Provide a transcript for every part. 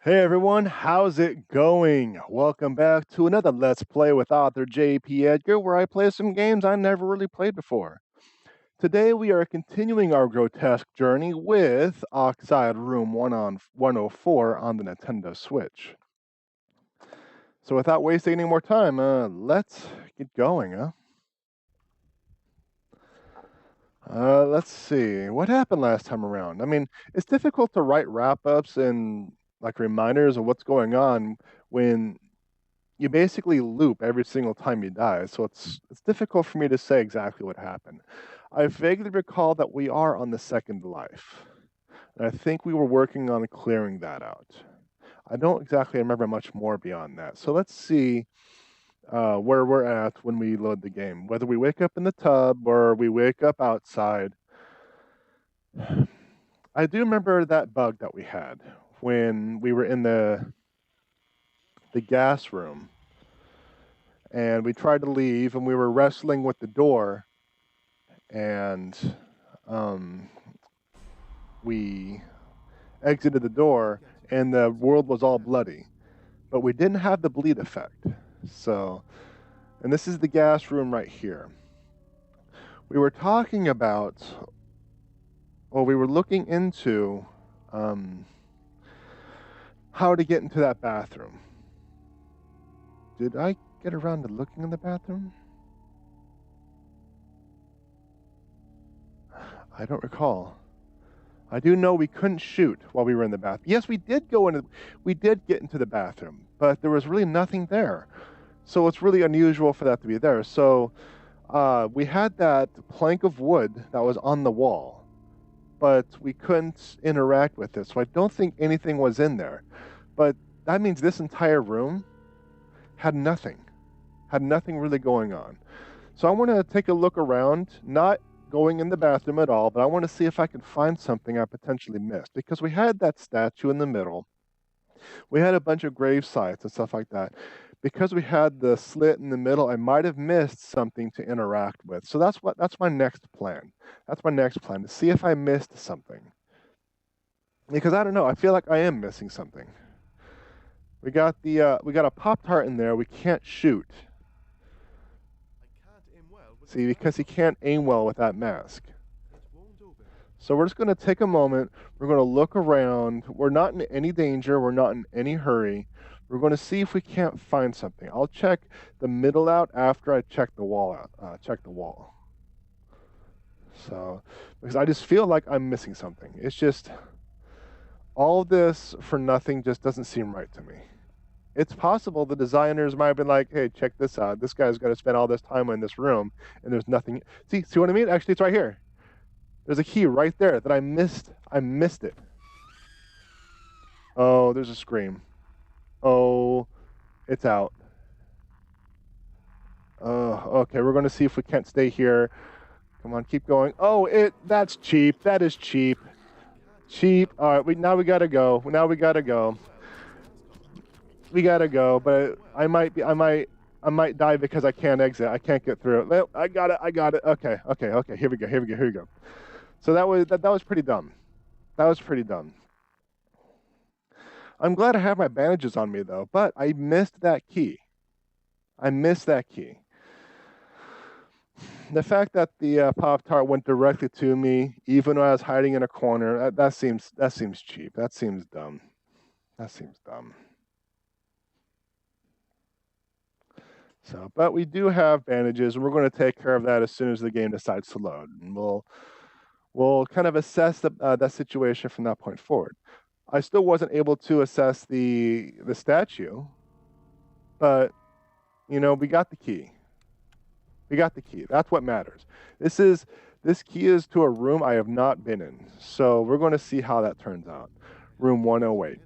Hey everyone, how's it going? Welcome back to another Let's Play with author J.P.Edgar, where I play some games I never really played before. Today we are continuing our grotesque journey with Oxide Room 104 on the Nintendo Switch. So without wasting any more time, let's get going, huh? Let's see. What happened last time around? I mean, it's difficult to write wrap-ups and like reminders of what's going on when you basically loop every single time you die, so it's difficult for me to say exactly what happened. I vaguely recall that we are on the second life, and I think we were working on clearing that out. I don't exactly remember much more beyond that. So let's see where we're at when we load the game. Whether we wake up in the tub or we wake up outside. I do remember that bug that we had when we were in the gas room and we tried to leave and we were wrestling with the door and um, we exited the door and the world was all bloody, but we didn't have the bleed effect. So, and this is the gas room right here. We were talking about, well, we were looking into um, how to get into that bathroom. Did I get around to looking in the bathroom? I don't recall. I do know we couldn't shoot while we were in the bathroom. Yes, we did get into the bathroom, but there was really nothing there. So it's really unusual for that to be there. So we had that plank of wood that was on the wall, but we couldn't interact with it. So I don't think anything was in there. But that means this entire room had nothing really going on. So I want to take a look around, not going in the bathroom at all, but I want to see if I can find something I potentially missed because we had that statue in the middle. We had a bunch of grave sites and stuff like that. Because we had the slit in the middle, I might have missed something to interact with. So that's my next plan. That's my next plan to see if I missed something. Because I don't know, I feel like I am missing something. We got a Pop Tart in there we can't shoot. See, because he can't aim well with that mask. So we're just going to take a moment. We're going to look around. We're not in any danger. We're not in any hurry. We're going to see if we can't find something. I'll check the middle out after I check the wall out. Check the wall. So, because I just feel like I'm missing something. It's just all this for nothing just doesn't seem right to me. It's possible the designers might have been like, "Hey, check this out. This guy's got to spend all this time in this room, and there's nothing." See what I mean? Actually, it's right here. There's a key right there that I missed. I missed it. Oh, there's a scream. Oh, it's out. Okay, we're going to see if we can't stay here. Come on, keep going. Oh, that's cheap. That is cheap. Cheap. All right, now we got to go. Now we got to go. We got to go, but I might die because I can't exit. I can't get through it. Well, I got it. Okay. Here we go. So that was pretty dumb. That was pretty dumb. I'm glad I have my bandages on me though, but I missed that key. The fact that the Pop Tart went directly to me, even when I was hiding in a corner, that seems cheap. That seems dumb. So, but we do have bandages, and we're going to take care of that as soon as the game decides to load, and we'll kind of assess that situation from that point forward. I still wasn't able to assess the statue, but we got the key. We got the key. That's what matters. This key is to a room I have not been in, so we're going to see how that turns out. Room 108.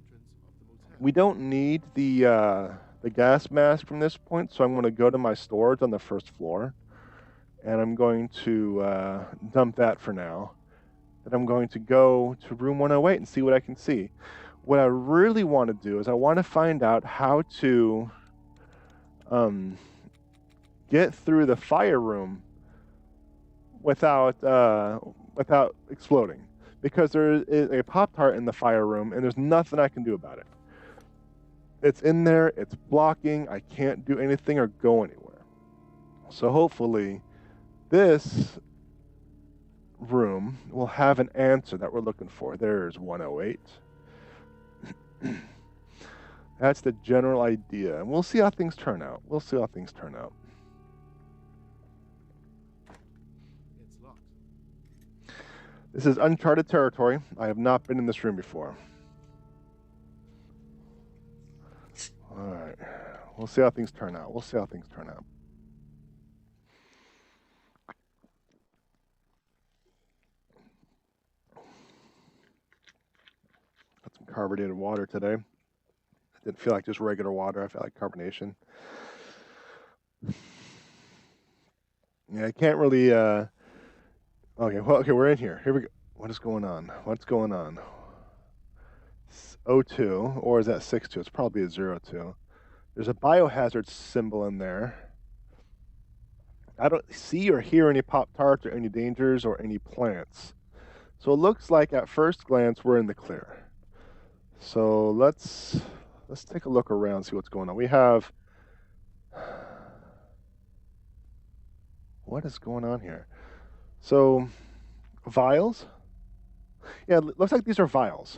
We don't need the gas mask from this point, so I'm going to go to my storage on the first floor, and I'm going to dump that for now. Then I'm going to go to room 108 and see what I can see. What I really want to do is I want to find out how to get through the fire room without exploding, because there is a Pop-Tart in the fire room and there's nothing I can do about it. It's in there, it's blocking, I can't do anything or go anywhere. So hopefully this room will have an answer that we're looking for. There's 108. That's the general idea. And we'll see how things turn out. We'll see how things turn out. It's locked. This is uncharted territory. I have not been in this room before. All right. We'll see how things turn out. We'll see how things turn out. Got some carbonated water today. It didn't feel like just regular water. I felt like carbonation. Yeah, I can't really. Okay, well, okay, we're in here. Here we go. What is going on? What's going on? 02, or is that 62? It's probably a 02. There's a biohazard symbol in there. I don't see or hear any Pop-Tarts or any dangers or any plants. So it looks like at first glance we're in the clear. So let's take a look around, see what's going on. We have, what is going on here? So vials. Yeah, it looks like these are vials.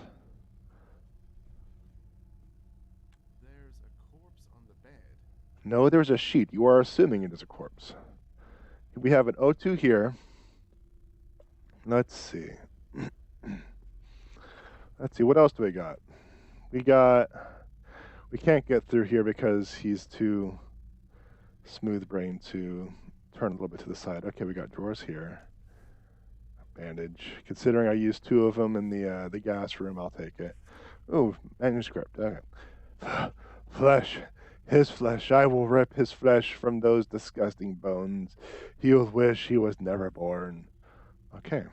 There's a corpse on the bed. No, there's a sheet. You are assuming it is a corpse. We have an O2 here. Let's see. Let's see, what else do we got? We can't get through here because he's too smooth-brained to turn a little bit to the side. Okay, we got drawers here. Bandage. Considering I used 2 of them in the gas room, I'll take it. Oh, manuscript. Okay. Flesh. His flesh. I will rip his flesh from those disgusting bones. He'll wish he was never born. Okay.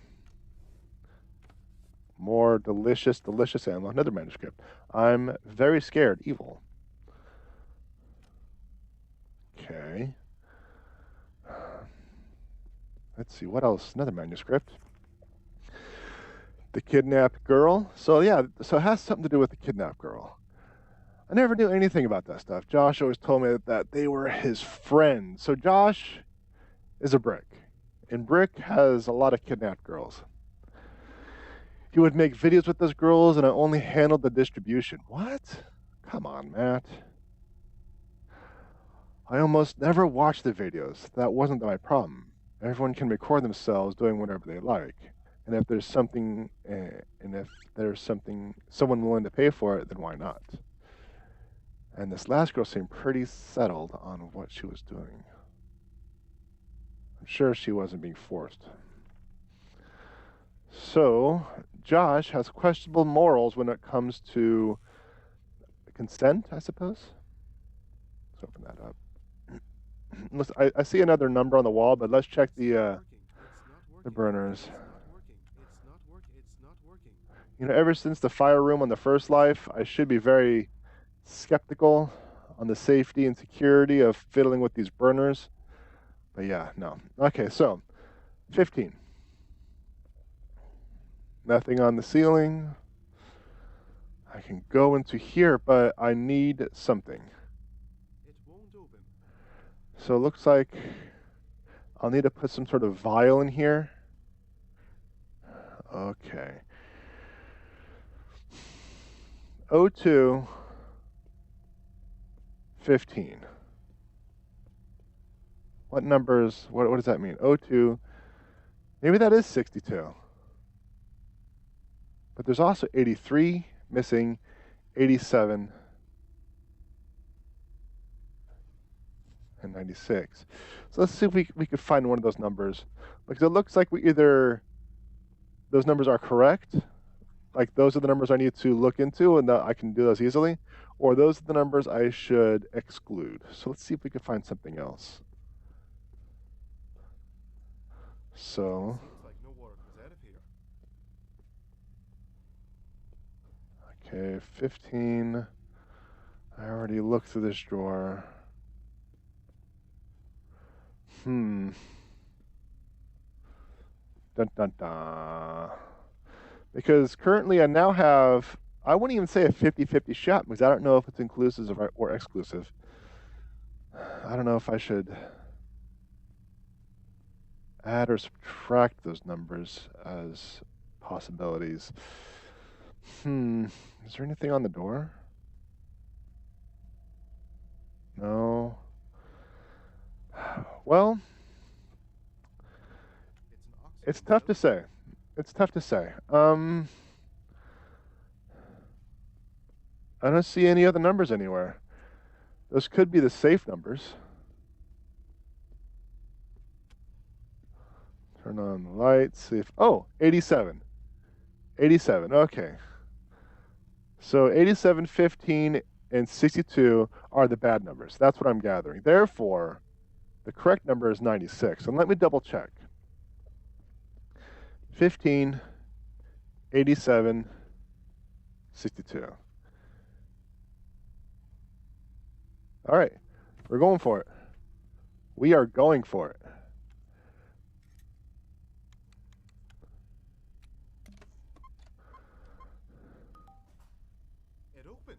More delicious, delicious ammo. Another manuscript. I'm very scared. Evil. Okay. Let's see. What else? Another manuscript. The kidnapped girl. So yeah, so it has something to do with the kidnapped girl. I never knew anything about that stuff. Josh always told me that they were his friends. So Josh is a brick. And Brick has a lot of kidnapped girls. He would make videos with those girls, and I only handled the distribution. What? Come on, Matt. I almost never watched the videos. That wasn't my problem. Everyone can record themselves doing whatever they like. And if there's something, someone willing to pay for it, then why not? And this last girl seemed pretty settled on what she was doing. I'm sure she wasn't being forced. So, Josh has questionable morals when it comes to consent, I suppose. Let's open that up. I see another number on the wall, but let's check the burners. It's not working. You know, ever since the fire room on the first life, I should be very skeptical on the safety and security of fiddling with these burners. But yeah, no. Okay, so 15. Nothing on the ceiling. I can go into here, but I need something. It won't open. So it looks like I'll need to put some sort of vial in here. Okay. O2 15. What numbers, what does that mean? O2, maybe that is 62. But there's also 83 missing, 87, and 96. So let's see if we could find one of those numbers. Because it looks like those numbers are correct. Like those are the numbers I need to look into and that I can do those easily. Or those are the numbers I should exclude. So let's see if we can find something else. So, Seems like no water comes out of here. okay, 15. I already looked through this drawer. Dun dun dun. Because currently I now have I wouldn't even say a 50-50 shot because I don't know if it's inclusive or exclusive. I don't know if I should add or subtract those numbers as possibilities. Is there anything on the door? No. Well, It's an oxygen it's tough to cylinder. say. It's tough to say. I don't see any other numbers anywhere. Those could be the safe numbers. Turn on the lights, see if, oh, 87. 87, okay. So 87, 15, and 62 are the bad numbers. That's what I'm gathering. Therefore, the correct number is 96. And let me double check. 15, 87, 62. All right, we're going for it. We are going for it. It opened.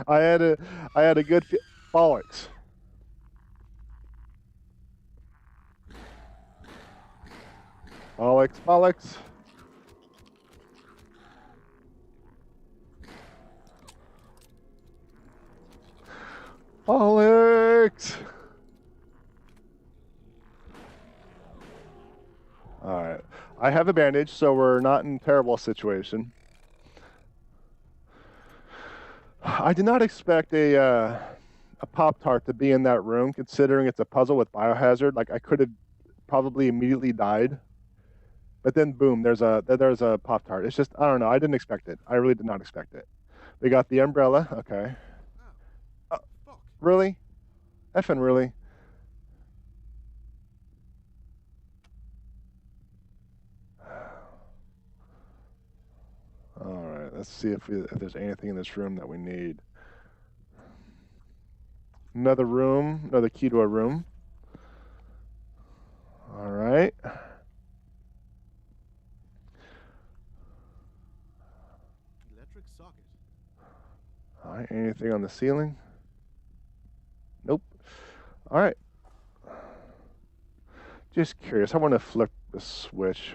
I had a good bollocks. Bollocks, bollocks. Bollocks. All right. I have a bandage, so we're not in a terrible situation. I did not expect a Pop-Tart to be in that room, considering it's a puzzle with biohazard. Like, I could have probably immediately died. But then, boom, there's a Pop-Tart. It's just, I don't know. I didn't expect it. I really did not expect it. We got the umbrella. Okay. Oh, fuck. Really? Effing really? All right. Let's see if there's anything in this room that we need. Another room. Another key to a room. All right. Electric socket. All right. Anything on the ceiling? Nope. All right. Just curious. I want to flip the switch.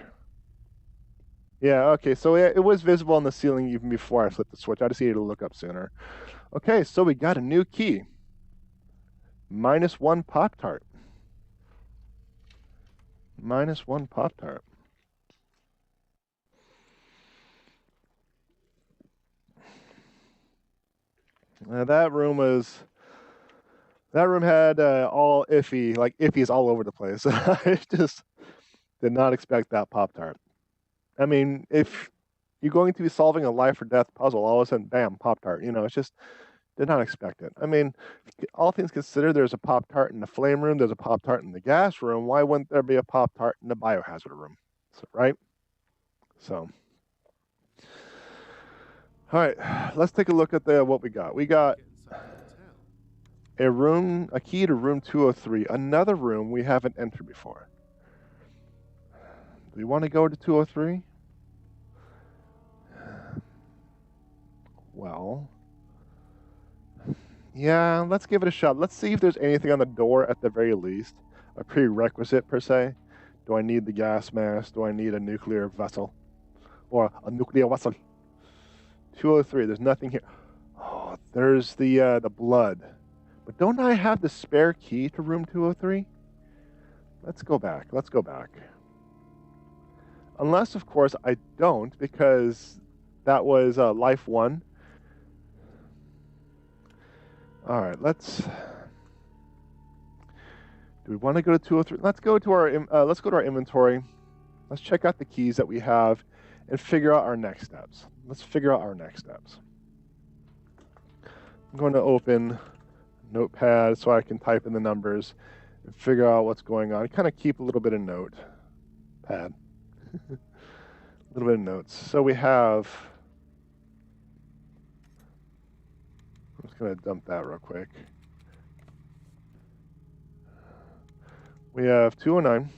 Yeah, okay. So it was visible on the ceiling even before I flipped the switch. I just needed to look up sooner. Okay, so we got a new key. -1 Pop-Tart. -1 Pop-Tart. That room had all iffy, like iffies all over the place. I just did not expect that Pop-Tart. I mean, if you're going to be solving a life or death puzzle, all of a sudden, bam, Pop-Tart. It's just did not expect it. I mean, all things considered, there's a Pop-Tart in the flame room. There's a Pop-Tart in the gas room. Why wouldn't there be a Pop-Tart in the biohazard room? Right? So, all right, let's take a look at what we got. We got Get inside the hotel. a key to room 203. Another room we haven't entered before. Do we want to go to 203? Well, yeah, let's give it a shot. Let's see if there's anything on the door at the very least. A prerequisite, per se. Do I need the gas mask? Do I need a nuclear vessel? Or a nuclear vessel? 203, there's nothing here. Oh, there's the blood. But don't I have the spare key to room 203? Let's go back. Let's go back. Unless, of course, I don't, because that was life 1. All right, let's. Do we want to go to 203? Let's go to our inventory. Let's check out the keys that we have and figure out our next steps. Let's figure out our next steps. I'm going to open Notepad so I can type in the numbers and figure out what's going on. Kind of keep a little bit of notepad. A little bit of notes. So we have. I'm just going to dump that real quick. We have 209.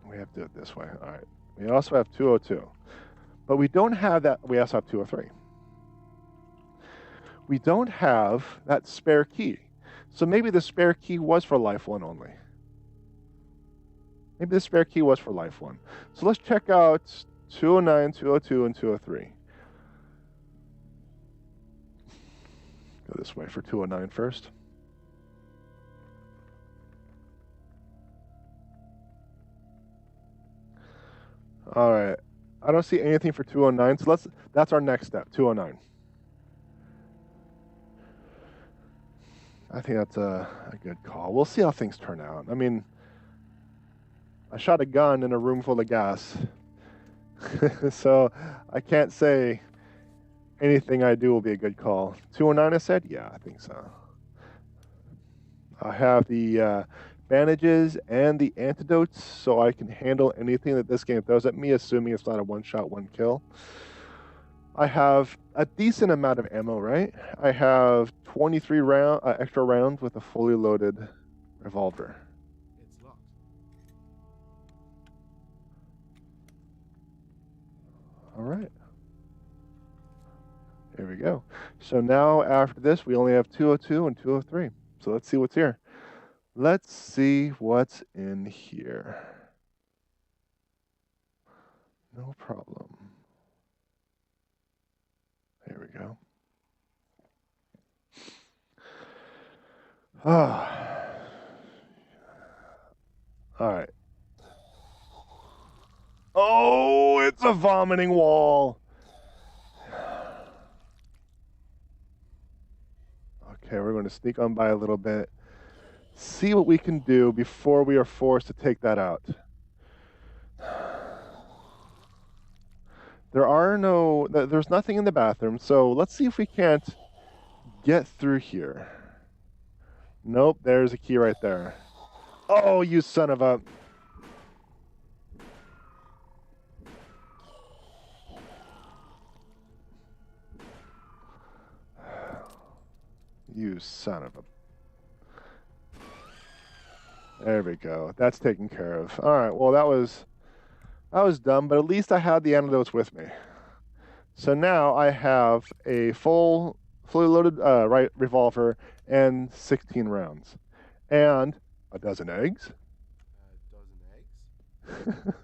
We have to do it this way. All right. We also have 202. But we don't have that. We also have 203. We don't have that spare key. So maybe the spare key was for life 1 only. Maybe the spare key was for life 1. So let's check out 209, 202, and 203. Go this way for 209 first. All right. I don't see anything for 209, so that's our next step, 209. I think that's a good call. We'll see how things turn out. I mean, I shot a gun in a room full of gas. So I can't say anything I do will be a good call. 209, I said? Yeah, I think so. I have the bandages and the antidotes, so I can handle anything that this game throws at me, assuming it's not a one-shot, one-kill. I have a decent amount of ammo, right? I have 23 extra rounds with a fully loaded revolver. It's locked. All right. There we go. So now after this, we only have 202 and 203. So let's see what's here. Let's see what's in here. No problem. There we go. Ah. All right. Oh, it's a vomiting wall. Okay, we're going to sneak on by a little bit. See what we can do before we are forced to take that out. There's nothing in the bathroom, so let's see if we can't get through here. Nope, there's a key right there. Oh, you son of a... You son of a... There we go. That's taken care of. All right, well, that was dumb, but at least I had the antidotes with me. So now I have a fully loaded revolver and 16 rounds. And a dozen eggs. A dozen eggs?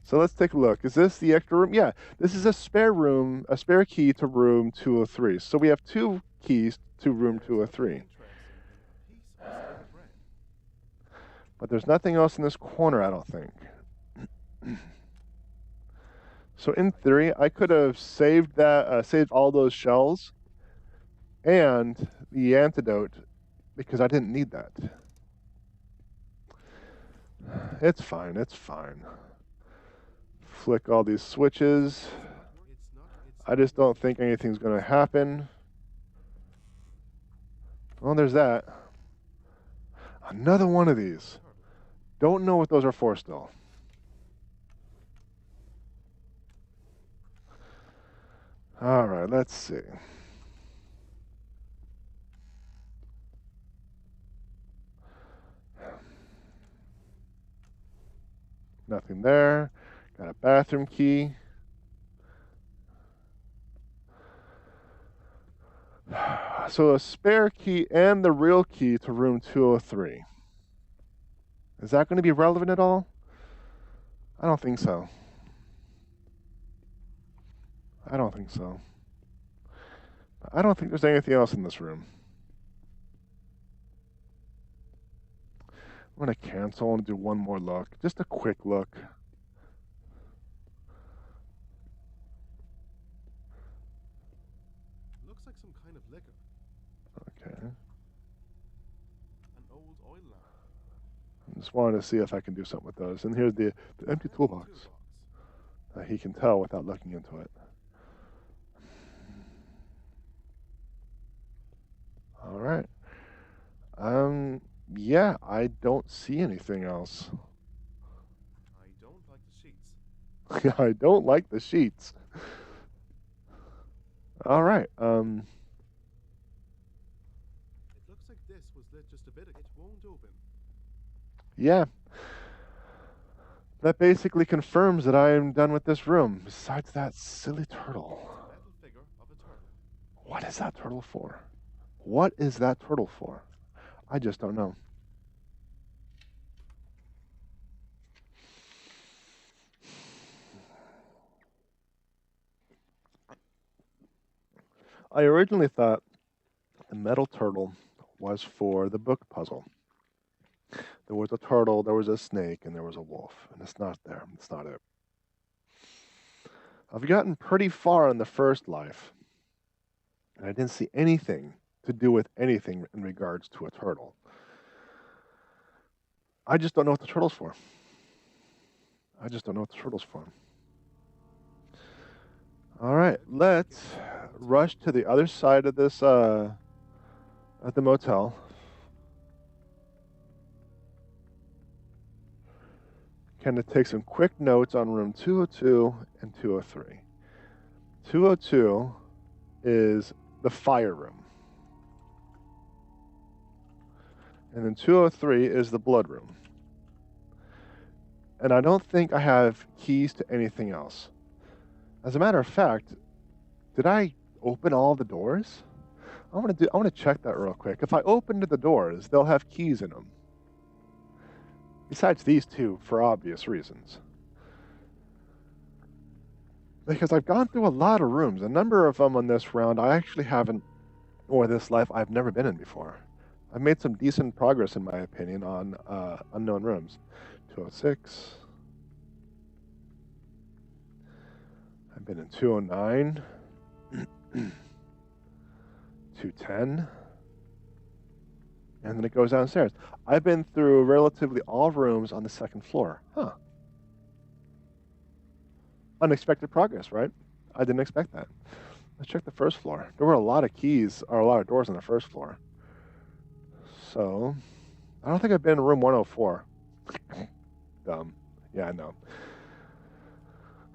So let's take a look. Is this the extra room? Yeah, this is a spare room, a spare key to room 203. So we have 2 keys to room 203. But there's nothing else in this corner, I don't think. So in theory, I could have saved all those shells and the antidote because I didn't need that. It's fine, it's fine. Flick all these switches. I just don't think anything's going to happen. Well, there's that. Another one of these. Don't know what those are for still. All right, let's see. Nothing there. Got a bathroom key. So a spare key and the real key to room 203. Is that going to be relevant at all? I don't think so. I don't think so. I don't think there's anything else in this room. I'm going to cancel and do one more look. Just a quick look. Looks like some kind of liquor. Okay. An old oil lamp. I just wanted to see if I can do something with those. And here's the empty toolbox. He can tell without looking into it. All right. Yeah, I don't see anything else. I don't like the sheets. I don't like the sheets. All right. It looks like this was lit just a bit ago. It won't open. Yeah. That basically confirms that I am done with this room. Besides that silly turtle. Metal figure of a turtle. What is that turtle for? What is that turtle for? I just don't know. I originally thought the metal turtle was for the book puzzle. There was a turtle, there was a snake, and there was a wolf. And it's not there. It's not it. I've gotten pretty far in the first life, and I didn't see anything to do with anything in regards to a turtle. I just don't know what the turtle's for. I just don't know what the turtle's for. All right, let's rush to the other side of this, at the motel. Kind of take some quick notes on room 202 and 203. 202 is the fire room. And then 203 is the blood room. And I don't think I have keys to anything else. As a matter of fact, did I open all the doors? I want to check that real quick. If I opened the doors, they'll have keys in them. Besides these two, for obvious reasons. Because I've gone through a lot of rooms. A number of them on this round I actually haven't, or this life I've never been in before. I've made some decent progress, in my opinion, on unknown rooms. 206. I've been in 209. 210. And then it goes downstairs. I've been through relatively all rooms on the second floor. Huh. Unexpected progress, right? I didn't expect that. Let's check the first floor. There were a lot of keys, or a lot of doors on the first floor. So, I don't think I've been in room 104. Dumb. Yeah, I know.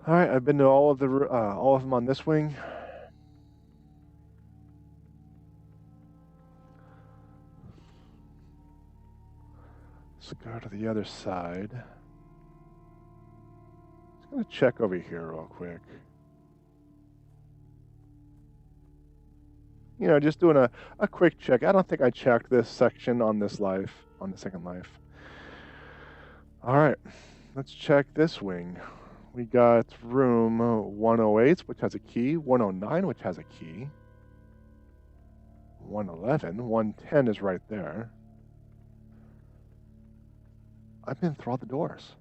All right, I've been to all of them on this wing. Let's go to the other side. Just gonna check over here real quick. You know, just doing a quick check. I don't think I checked this section on this life, on the second life. All right, let's check this wing. We got room 108, which has a key, 109, which has a key, 111, 110 is right there. I've been through all the doors.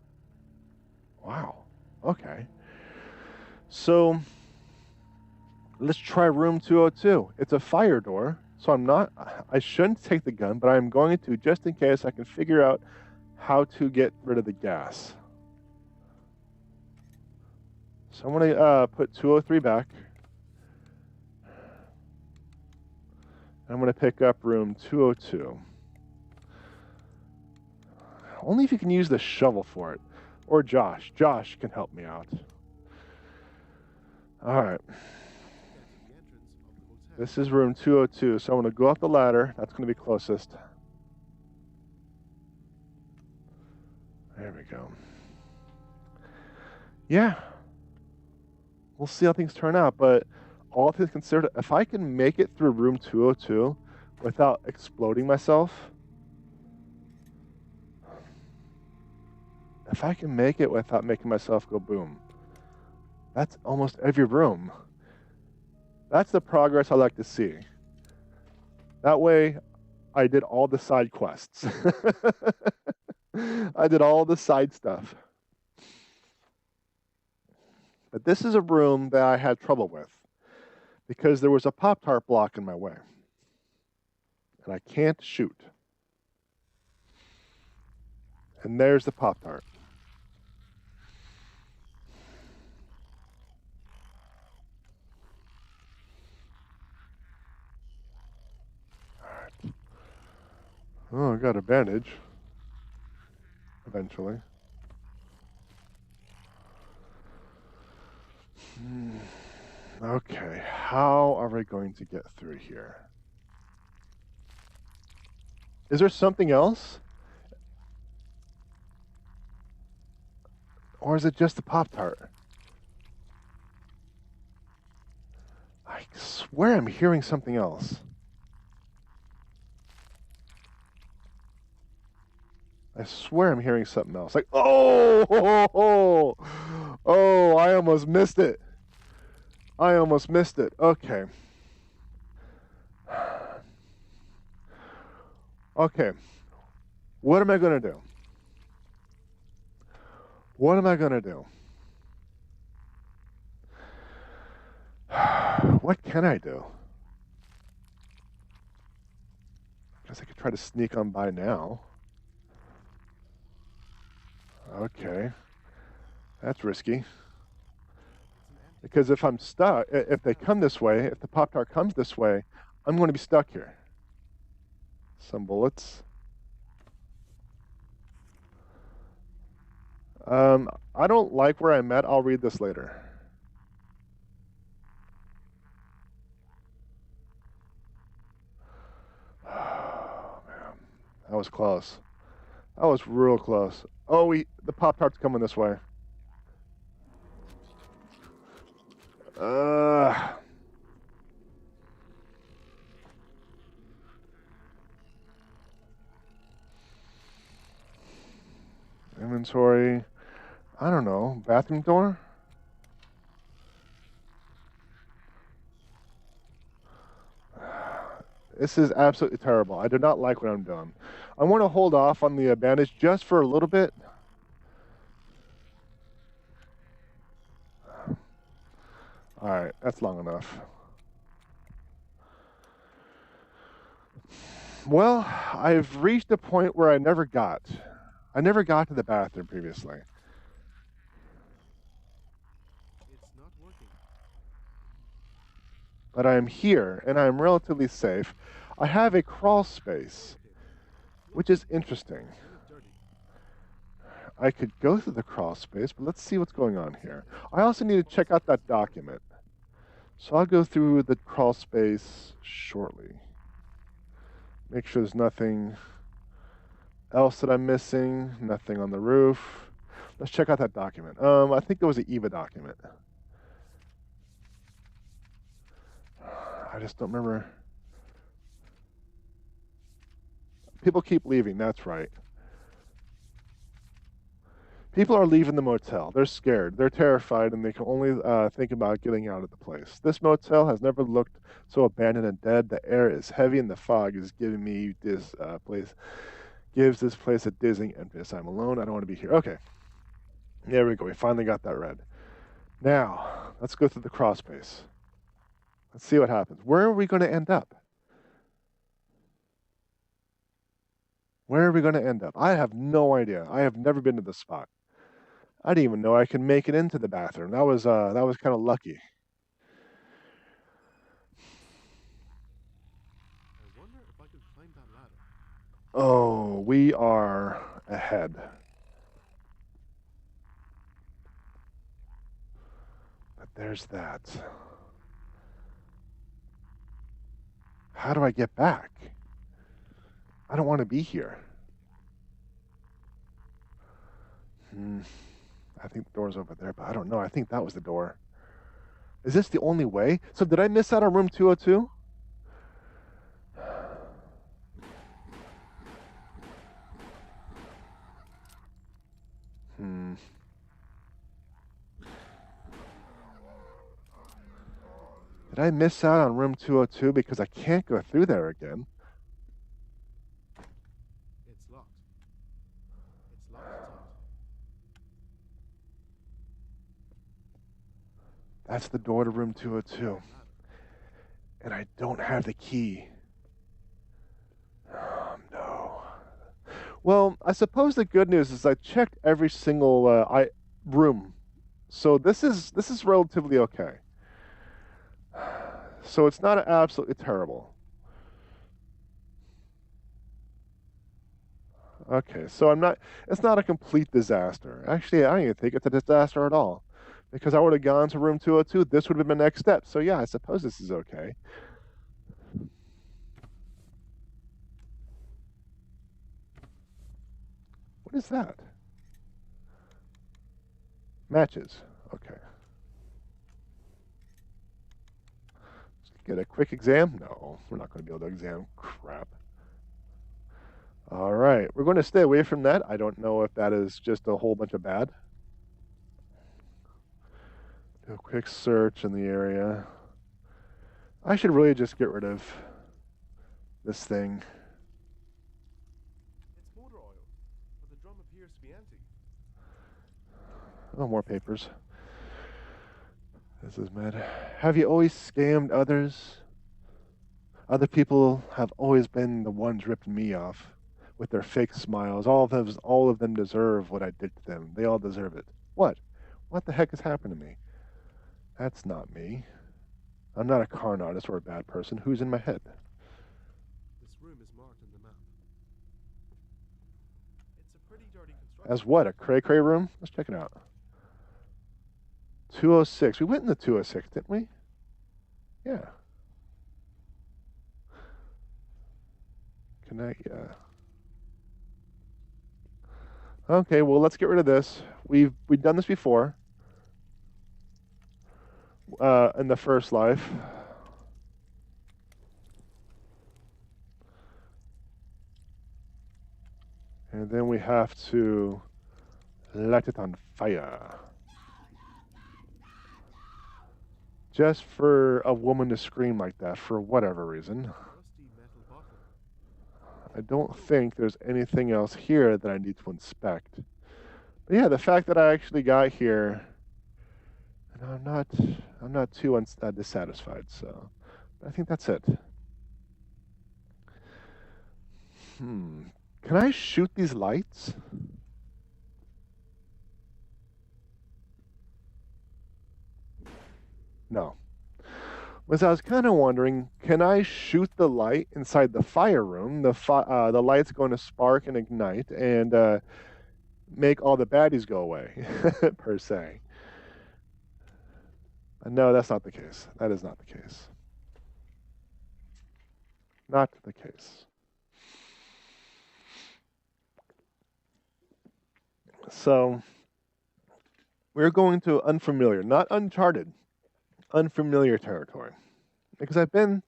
Wow, okay. So, let's try room 202. It's a fire door, so I shouldn't take the gun, but I'm going to just in case I can figure out how to get rid of the gas. So I'm going to put 203 back. I'm going to pick up room 202. Only if you can use the shovel for it. Or Josh. Josh can help me out. All right. This is room 202, so I'm going to go up the ladder. That's going to be closest. There we go. Yeah. We'll see how things turn out, but all things considered, if I can make it through room 202 without exploding myself, if I can make it without making myself go boom, that's almost every room. That's the progress I like to see. That way, I did all the side quests. I did all the side stuff. But this is a room that I had trouble with because there was a Pop-Tart block in my way. And I can't shoot. And there's the Pop-Tart. Oh, I got a bandage. Eventually. Okay, how are we going to get through here? Is there something else? Or is it just the Pop-Tart? I swear I'm hearing something else. I swear I'm hearing something else. Like, oh, I almost missed it. I almost missed it. Okay. Okay. What am I going to do? What am I going to do? What can I do? I guess I could try to sneak on by now. Okay. That's risky. Because if I'm stuck, if they come this way, if the Pop-Tart comes this way, I'm going to be stuck here. Some bullets. I don't like where I'm at. I'll read this later. Oh, man. That was close. That was real close. Oh, the Pop-Tart's coming this way. Inventory. I don't know. Bathroom door? This is absolutely terrible. I do not like what I'm doing. I want to hold off on the bandage just for a little bit. Alright, that's long enough. Well, I've reached a point where I never got. I never got to the bathroom previously. It's not working. But I'm here, and I'm relatively safe. I have a crawl space, which is interesting. I could go through the crawl space, but let's see what's going on here. I also need to check out that document. So I'll go through the crawl space shortly. Make sure there's nothing else that I'm missing. Nothing on the roof. Let's check out that document. I think it was an EVA document. I just don't remember. People keep leaving, that's right. People are leaving the motel. They're scared. They're terrified, and they can only think about getting out of the place. This motel has never looked so abandoned and dead. The air is heavy, and the fog is giving me this place. Gives this place a dizzying emptiness. I'm alone. I don't want to be here. Okay. There we go. We finally got that read. Now, let's go through the crawl space. Let's see what happens. Where are we going to end up? Where are we going to end up? I have no idea. I have never been to this spot. I didn't even know I could make it into the bathroom. That was kind of lucky. I wonder if I could climb that ladder. Oh, we are ahead. But there's that. How do I get back? I don't want to be here. I think the door's over there, but I don't know. I think that was the door. Is this the only way? So did I miss out on room 202? Did I miss out on room 202 because I can't go through there again? It's locked. It's locked tight. That's the door to room 202. And I don't have the key. Oh, no. Well, I suppose the good news is I checked every single room. So this is relatively okay. So it's not absolutely terrible. Okay, so it's not a complete disaster. Actually, I don't even think it's a disaster at all. Because I would have gone to room 202, this would have been my next step. So yeah, I suppose this is okay. What is that? Matches. Okay. Let's get a quick exam. No, we're not going to be able to exam. Crap. All right. We're going to stay away from that. I don't know if that is just a whole bunch of bad. Do a quick search in the area. I should really just get rid of this thing. It's motor oil, but the drum appears to be empty. Oh, more papers. This is mad. Have you always scammed others? Other people have always been the ones ripping me off with their fake smiles. All of them deserve what I did to them. They all deserve it. What? What the heck has happened to me? That's not me. I'm not a con artist or a bad person. Who's in my head? This room is marked on the map. It's a pretty dirty construction. As what? A cray-cray room? Let's check it out. 206. We went in the 206, didn't we? Yeah. Yeah. Okay, well, let's get rid of this. We've done this before. In the first life. And then we have to light it on fire. Just for a woman to scream like that, for whatever reason. Rusty metal bottle. I don't think there's anything else here that I need to inspect. But yeah, the fact that I actually got here, and I'm not too dissatisfied, so I think that's it. Can I shoot these lights? No. Because I was kind of wondering, can I shoot the light inside the fire room? The light's going to spark and ignite and make all the baddies go away, per se. No, that's not the case. That is not the case. Not the case. So, we're going to unfamiliar, not uncharted, unfamiliar territory. Because I've been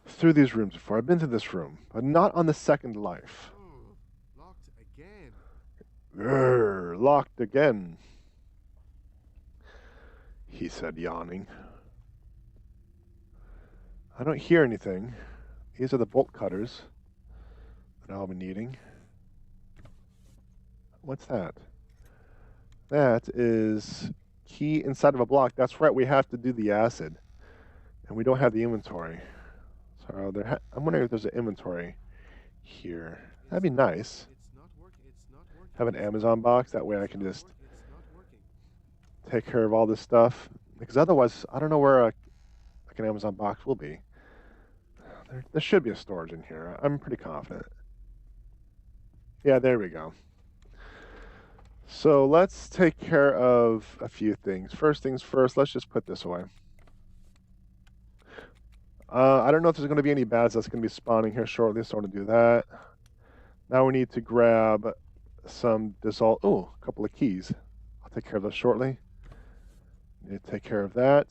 through these rooms before. I've been through this room, but not on the second life. Oh, locked again. Grrr, locked again, he said, yawning. I don't hear anything. These are the bolt cutters that I'll be needing. What's that? That is key inside of a block. That's right, we have to do the acid. And we don't have the inventory. So I'm wondering if there's an inventory here. That'd be nice. It's not working. Have an Amazon box. That way I can just take care of all this stuff. Because otherwise, I don't know where like an Amazon box will be. There should be a storage in here. I'm pretty confident. Yeah, there we go. So let's take care of a few things. First things first, let's just put this away. I don't know if there's going to be any bads that's going to be spawning here shortly, so I want to do that. Now we need to grab some dissolve. Oh, a couple of keys. I'll take care of those shortly. Need to take care of that.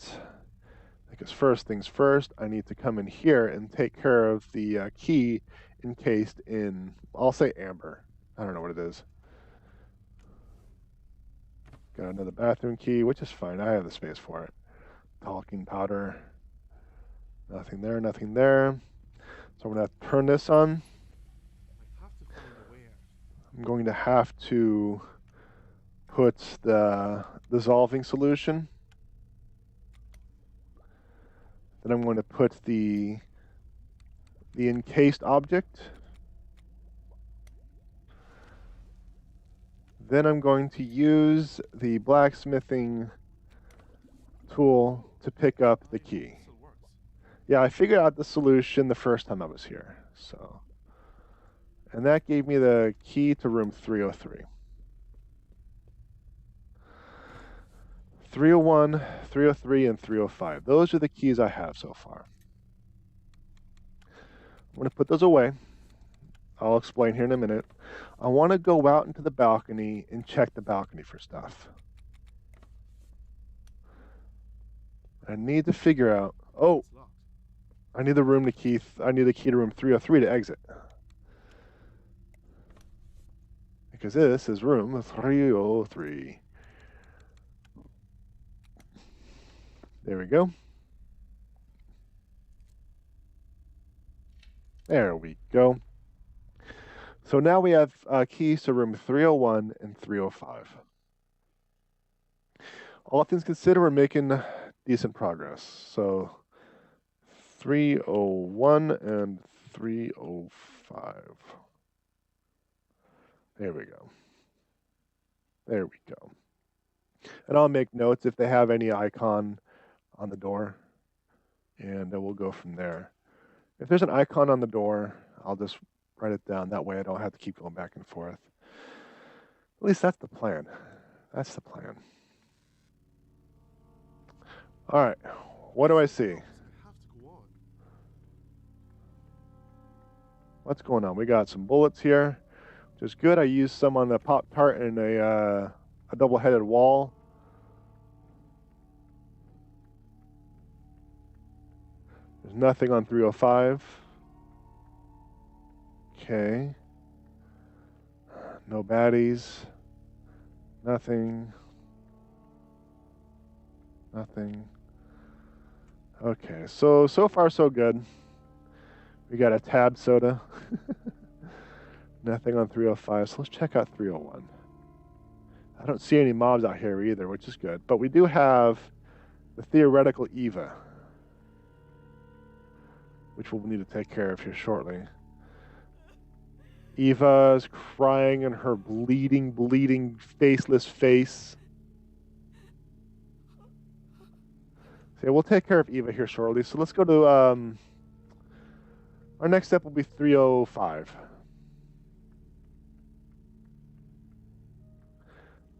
Because first things first, I need to come in here and take care of the key encased in, I'll say amber. I don't know what it is. Got another bathroom key, which is fine. I have the space for it. Talking powder. Nothing there, nothing there. So I'm going to turn this on. I have to find a way out. I'm going to have to put the dissolving solution. Then I'm going to put the encased object. Then I'm going to use the blacksmithing tool to pick up the key. Yeah, I figured out the solution the first time I was here. So, and that gave me the key to room 303. 301, 303, and 305. Those are the keys I have so far. I'm going to put those away. I'll explain here in a minute. I want to go out into the balcony and check the balcony for stuff. I need to figure out. Oh, It's locked. I need the room to key. I need the key to room 303 to exit. Because this is room 303. There we go. There we go. So now we have keys to room 301 and 305. All things considered, we're making decent progress. So 301 and 305. There we go. There we go. And I'll make notes if they have any icon on the door, and then we'll go from there. If there's an icon on the door, I'll just write it down. That way I don't have to keep going back and forth. At least that's the plan. That's the plan. All right. What do I see? I have to go on. What's going on? We got some bullets here, which is good. I used some on the Pop Tart and a double-headed wall. There's nothing on 305. Okay. No baddies. Nothing. Nothing. Okay, so far so good. We got a tab soda. Nothing on 305, so let's check out 301. I don't see any mobs out here either, which is good. But we do have the theoretical Eva, which we'll need to take care of here shortly. Eva's crying in her bleeding, faceless face. So yeah, we'll take care of Eva here shortly. So let's go to, our next step will be 305.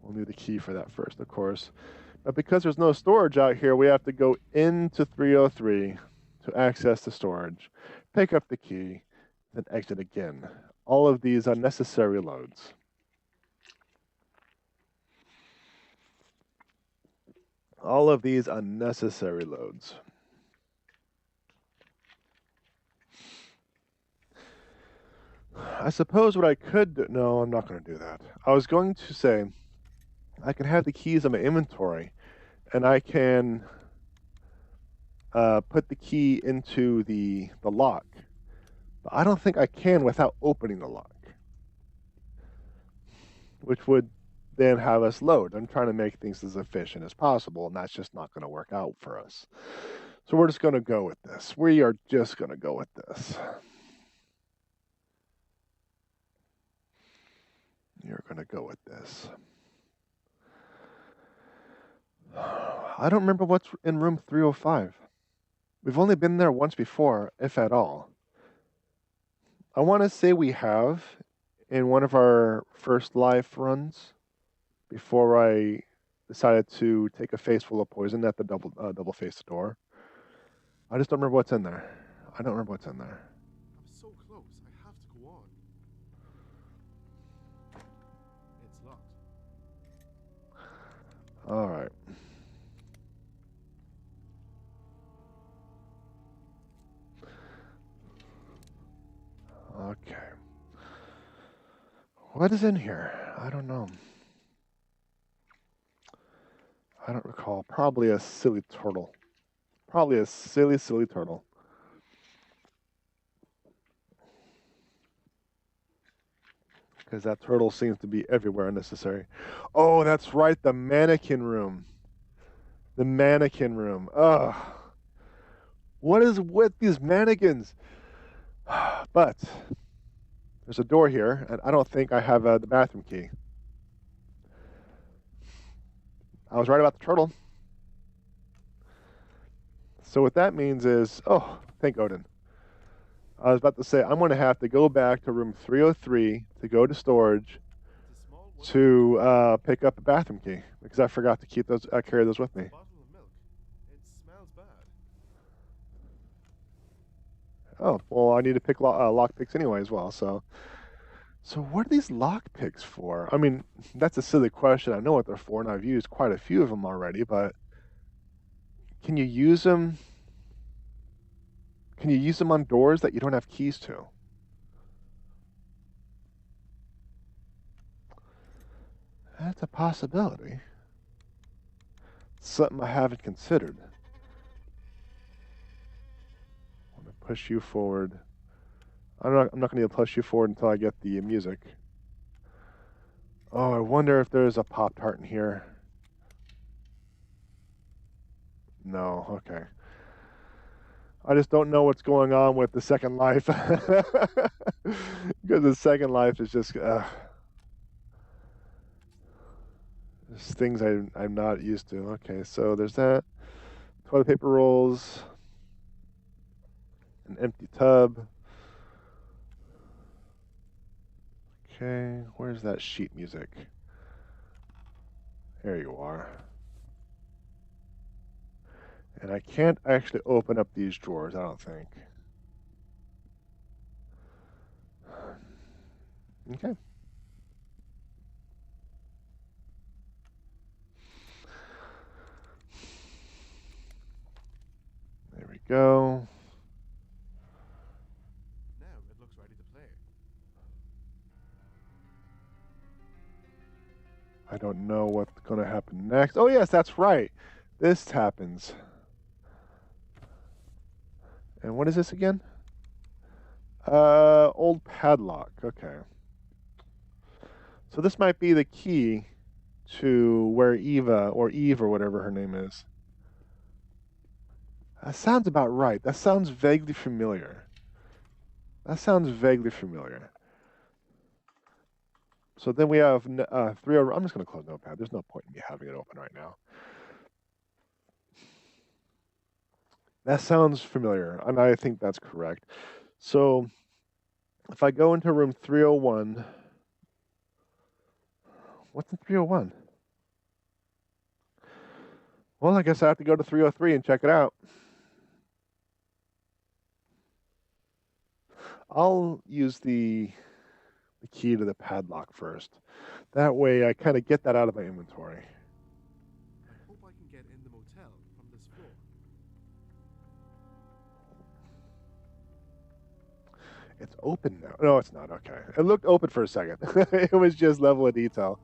We'll need the key for that first, of course. But because there's no storage out here, we have to go into 303 to access the storage, pick up the key, then exit again. All of these unnecessary loads. All of these unnecessary loads. I suppose what I could do, no, I'm not going to do that. I was going to say I can have the keys in my inventory and I can put the key into the lock. But I don't think I can without opening the lock, which would then have us load. I'm trying to make things as efficient as possible, and that's just not going to work out for us. So we're just going to go with this. We are just going to go with this. You're going to go with this. I don't remember what's in room 305. We've only been there once before, if at all. I want to say we have in one of our first live runs before I decided to take a face full of poison at the double-faced door. I just don't remember what's in there. I don't remember what's in there. I'm so close. I have to go on. It's locked. All right. Okay. What is in here? I don't know. I don't recall. Probably a silly turtle. Probably a silly turtle. Because that turtle seems to be everywhere unnecessary. Oh, that's right. The mannequin room. The mannequin room. Ugh. What is with these mannequins? But there's a door here, and I don't think I have the bathroom key. I was right about the turtle. So what that means is, oh, thank Odin. I was about to say, I'm going to have to go back to room 303 to go to storage It's a small one. to pick up a bathroom key because I forgot to keep those, carry those with me. Bottle of milk. It smells bad. Oh, well, I need to pick lock picks anyway as well. So what are these lock picks for? I mean, that's a silly question. I know what they're for, and I've used quite a few of them already, but Can you use them? Can you use them on doors that you don't have keys to? That's a possibility. Something I haven't considered. I'm going to push you forward. I'm not going to push you forward until I get the music. Oh, I wonder if there's a Pop-Tart in here. No, okay. I just don't know what's going on with the Second Life. Because the Second Life is just... there's things I'm not used to. Okay, so there's that. Toilet paper rolls. An empty tub. Okay, where's that sheet music? There you are. And I can't actually open up these drawers, I don't think. Okay. There we go. Now it looks ready to play. I don't know what's going to happen next. Oh, yes, that's right. This happens. And what is this again? Old padlock. Okay. So this might be the key to where Eva, or Eve, or whatever her name is. That sounds about right. That sounds vaguely familiar. That sounds vaguely familiar. So then we have 3. I'm just going to close Notepad. There's no point in me having it open right now. That sounds familiar, and I think that's correct. So if I go into room 301, what's in 301? Well, I guess I have to go to 303 and check it out. I'll use the key to the padlock first. That way I kind of get that out of my inventory. I hope I can get in the motel from this floor. It's open now. No, it's not. Okay. It looked open for a second. It was just level of detail.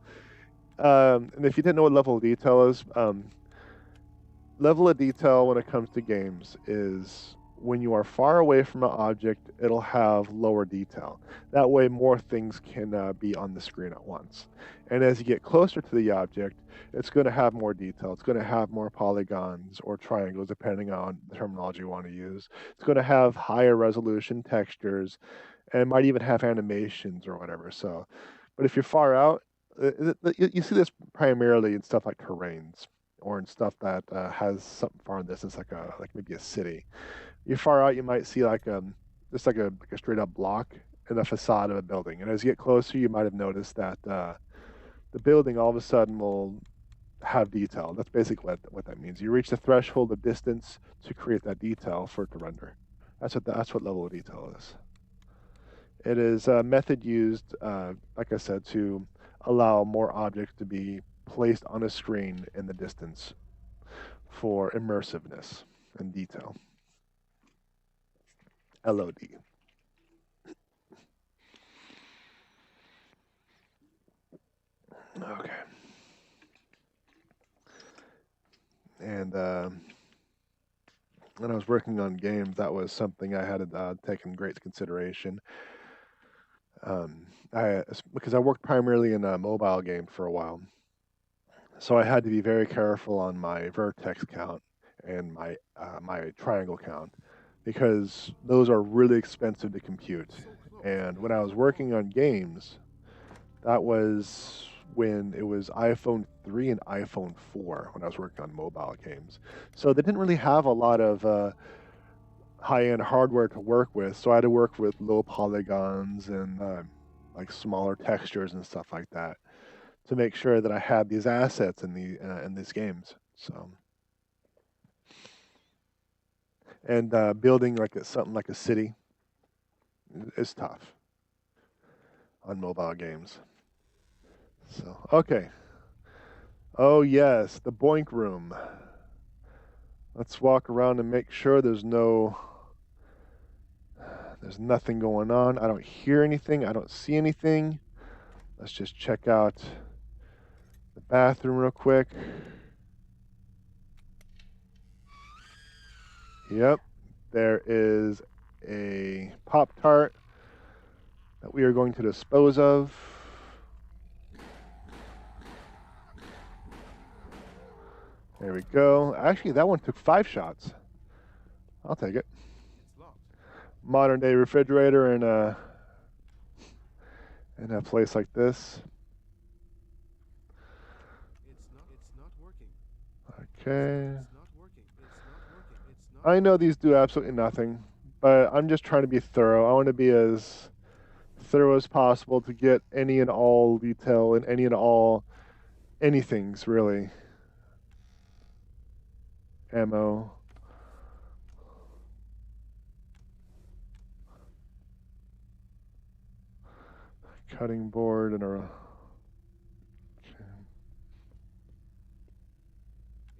And if you didn't know what level of detail is, level of detail when it comes to games is when you are far away from an object, it'll have lower detail. That way more things can be on the screen at once. And as you get closer to the object, it's going to have more detail. It's going to have more polygons or triangles, depending on the terminology you want to use. It's going to have higher resolution textures, and it might even have animations or whatever. So, but if you're far out, you see this primarily in stuff like terrains, or in stuff that has something far in distance, like maybe a city. You're far out, you might see just like a straight up block in the facade of a building. And as you get closer, you might have noticed that the building all of a sudden will have detail. That's basically what that means. You reach the threshold of distance to create that detail for it to render. That's what level of detail is. It is a method used, like I said, to allow more objects to be placed on a screen in the distance for immersiveness and detail. LOD. Okay. And when I was working on games, that was something I had taken great consideration. Because I worked primarily in a mobile game for a while, so I had to be very careful on my vertex count and my triangle count, because those are really expensive to compute. And when I was working on games, that was when it was iPhone 3 and iPhone 4 when I was working on mobile games. So they didn't really have a lot of high-end hardware to work with, so I had to work with low polygons and like smaller textures and stuff like that to make sure that I had these assets in these games. So, and building something like a city is tough on mobile games. So, okay. Oh yes, the boink room. Let's walk around and make sure there's nothing going on. I don't hear anything. I don't see anything. Let's just check out the bathroom real quick. Yep, there is a Pop-Tart that we are going to dispose of. There we go. Actually, that one took 5 shots. I'll take it. It's locked. Modern day refrigerator in a place like this. It's not working. Okay. It's not working. It's not I know these do absolutely nothing, but I'm just trying to be thorough. I want to be as thorough as possible to get any and all detail and any and all anythings, really. Ammo. Cutting board and a... Okay.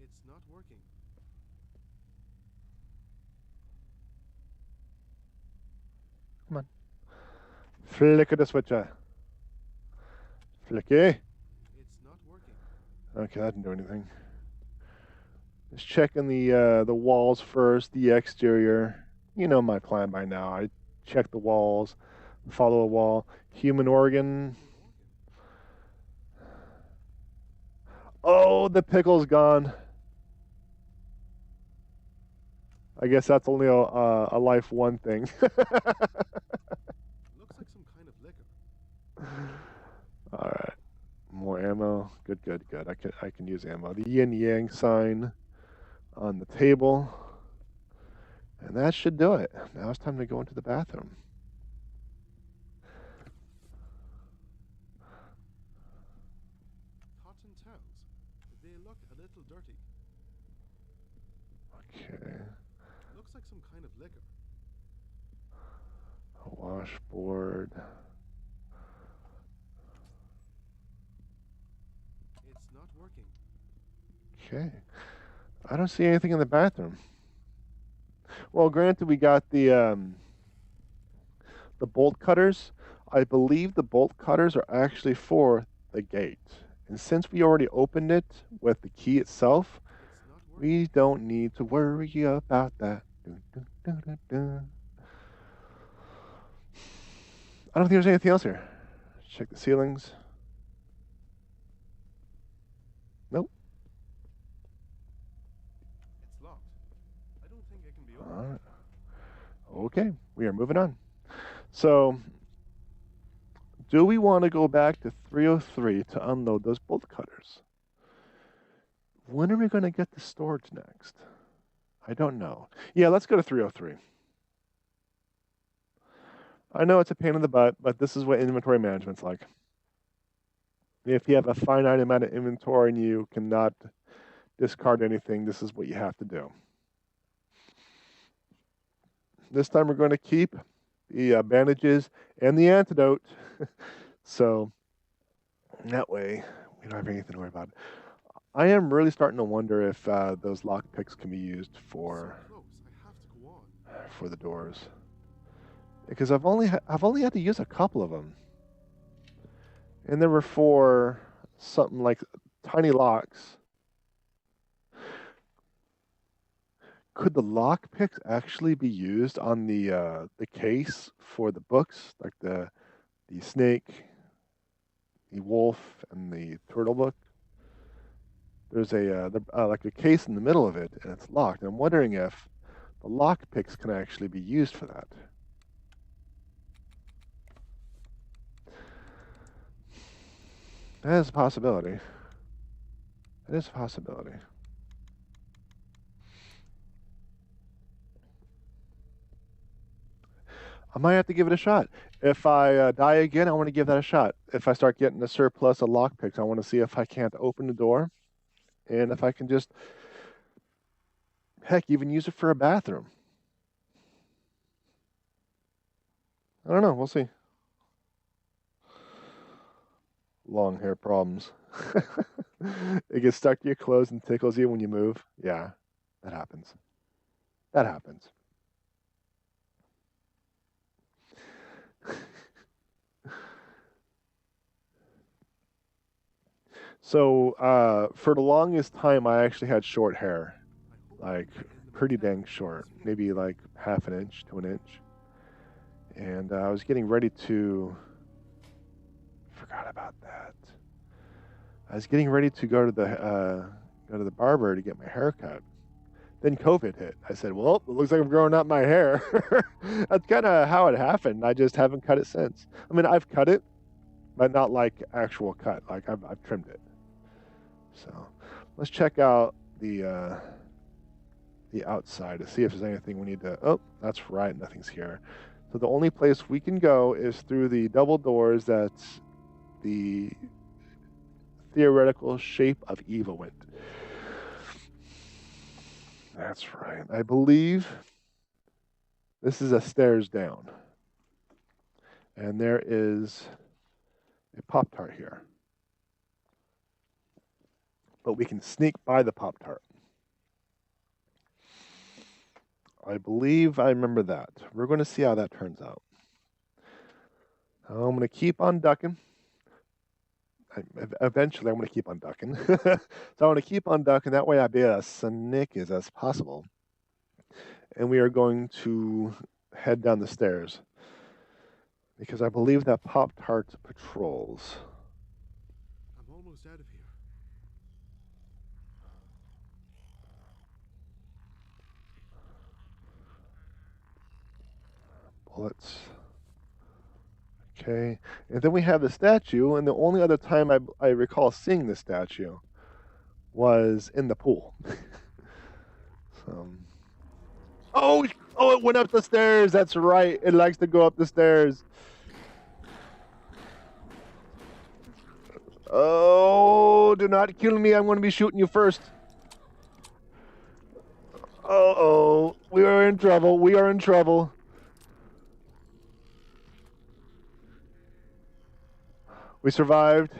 It's not working. Come on. Flick of the switcher. Flicky. It's not working. Okay, that didn't do anything. Just checking the walls first, the exterior. You know my plan by now. I check the walls, follow a wall. Human organ. Oh, the pickle's gone. I guess that's only a life 1 thing. Looks like some kind of liquor. All right, more ammo. Good. I can use ammo. The yin yang sign on the table, and that should do it. Now it's time to go into the bathroom. Cotton towels. They look a little dirty. Okay, Looks like some kind of liquor. a washboard. It's not working. Okay, I don't see anything in the bathroom. Well, granted, we got the bolt cutters. I believe the bolt cutters are actually for the gate. And since we already opened it with the key itself, It's not working. we don't need to worry about that. Dun, dun, dun, dun, dun. I don't think there's anything else here. Check the ceilings. Nope. It's locked. I don't think it can be opened. All right. Okay, we are moving on. So, do we want to go back to 303 to unload those bolt cutters? When are we going to get the storage next? I don't know. Yeah, let's go to 303. I know it's a pain in the butt, but this is what inventory management's like. If you have a finite amount of inventory and you cannot discard anything, this is what you have to do. This time we're going to keep the bandages and the antidote. So that way we don't have anything to worry about. I am really starting to wonder if those lock picks can be used So for close. I have to go on. for the doors, because I've only had to use a couple of them, and they were for something like tiny locks. Could the lock picks actually be used on the case for the books, like the snake, the wolf, and the turtle book? There's like a case in the middle of it, and it's locked. And I'm wondering if the lock picks can actually be used for that. That is a possibility. That is a possibility. I might have to give it a shot. If I die again, I want to give that a shot. If I start getting a surplus of lockpicks, I want to see if I can't open the door, and if I can just, heck, even use it for a bathroom. I don't know. We'll see. Long hair problems. It gets stuck to your clothes and tickles you when you move. Yeah. That happens. That happens. So for the longest time, I actually had short hair, like pretty dang short, maybe like half an inch to an inch. And I was getting ready to. Forgot about that. I was getting ready to go to the barber to get my hair cut. Then COVID hit. I said, "Well, it looks like I'm growing out my hair." That's kind of how it happened. I just haven't cut it since. I mean, I've cut it, but not like actual cut. Like I've trimmed it. So let's check out the outside to see if there's anything we need to. Oh, that's right, nothing's here. So the only place we can go is through the double doors that the theoretical shape of evil went. That's right. I believe this is a stairs down. And there is a Pop-Tart here. But we can sneak by the Pop-Tart. I believe I remember that. We're going to see how that turns out. I'm going to keep on ducking. Eventually, I'm going to keep on ducking. So I want to keep on ducking. That way I'll be as sneaky as possible. And we are going to head down the stairs. Because I believe that Pop-Tart patrols. I'm almost out of here. Bullets. Okay. And then we have the statue, and the only other time I recall seeing the statue was in the pool. So. Oh, it went up the stairs. That's right. It likes to go up the stairs. Oh, do not kill me. I'm going to be shooting you first. Uh-oh. We are in trouble. We are in trouble. We survived.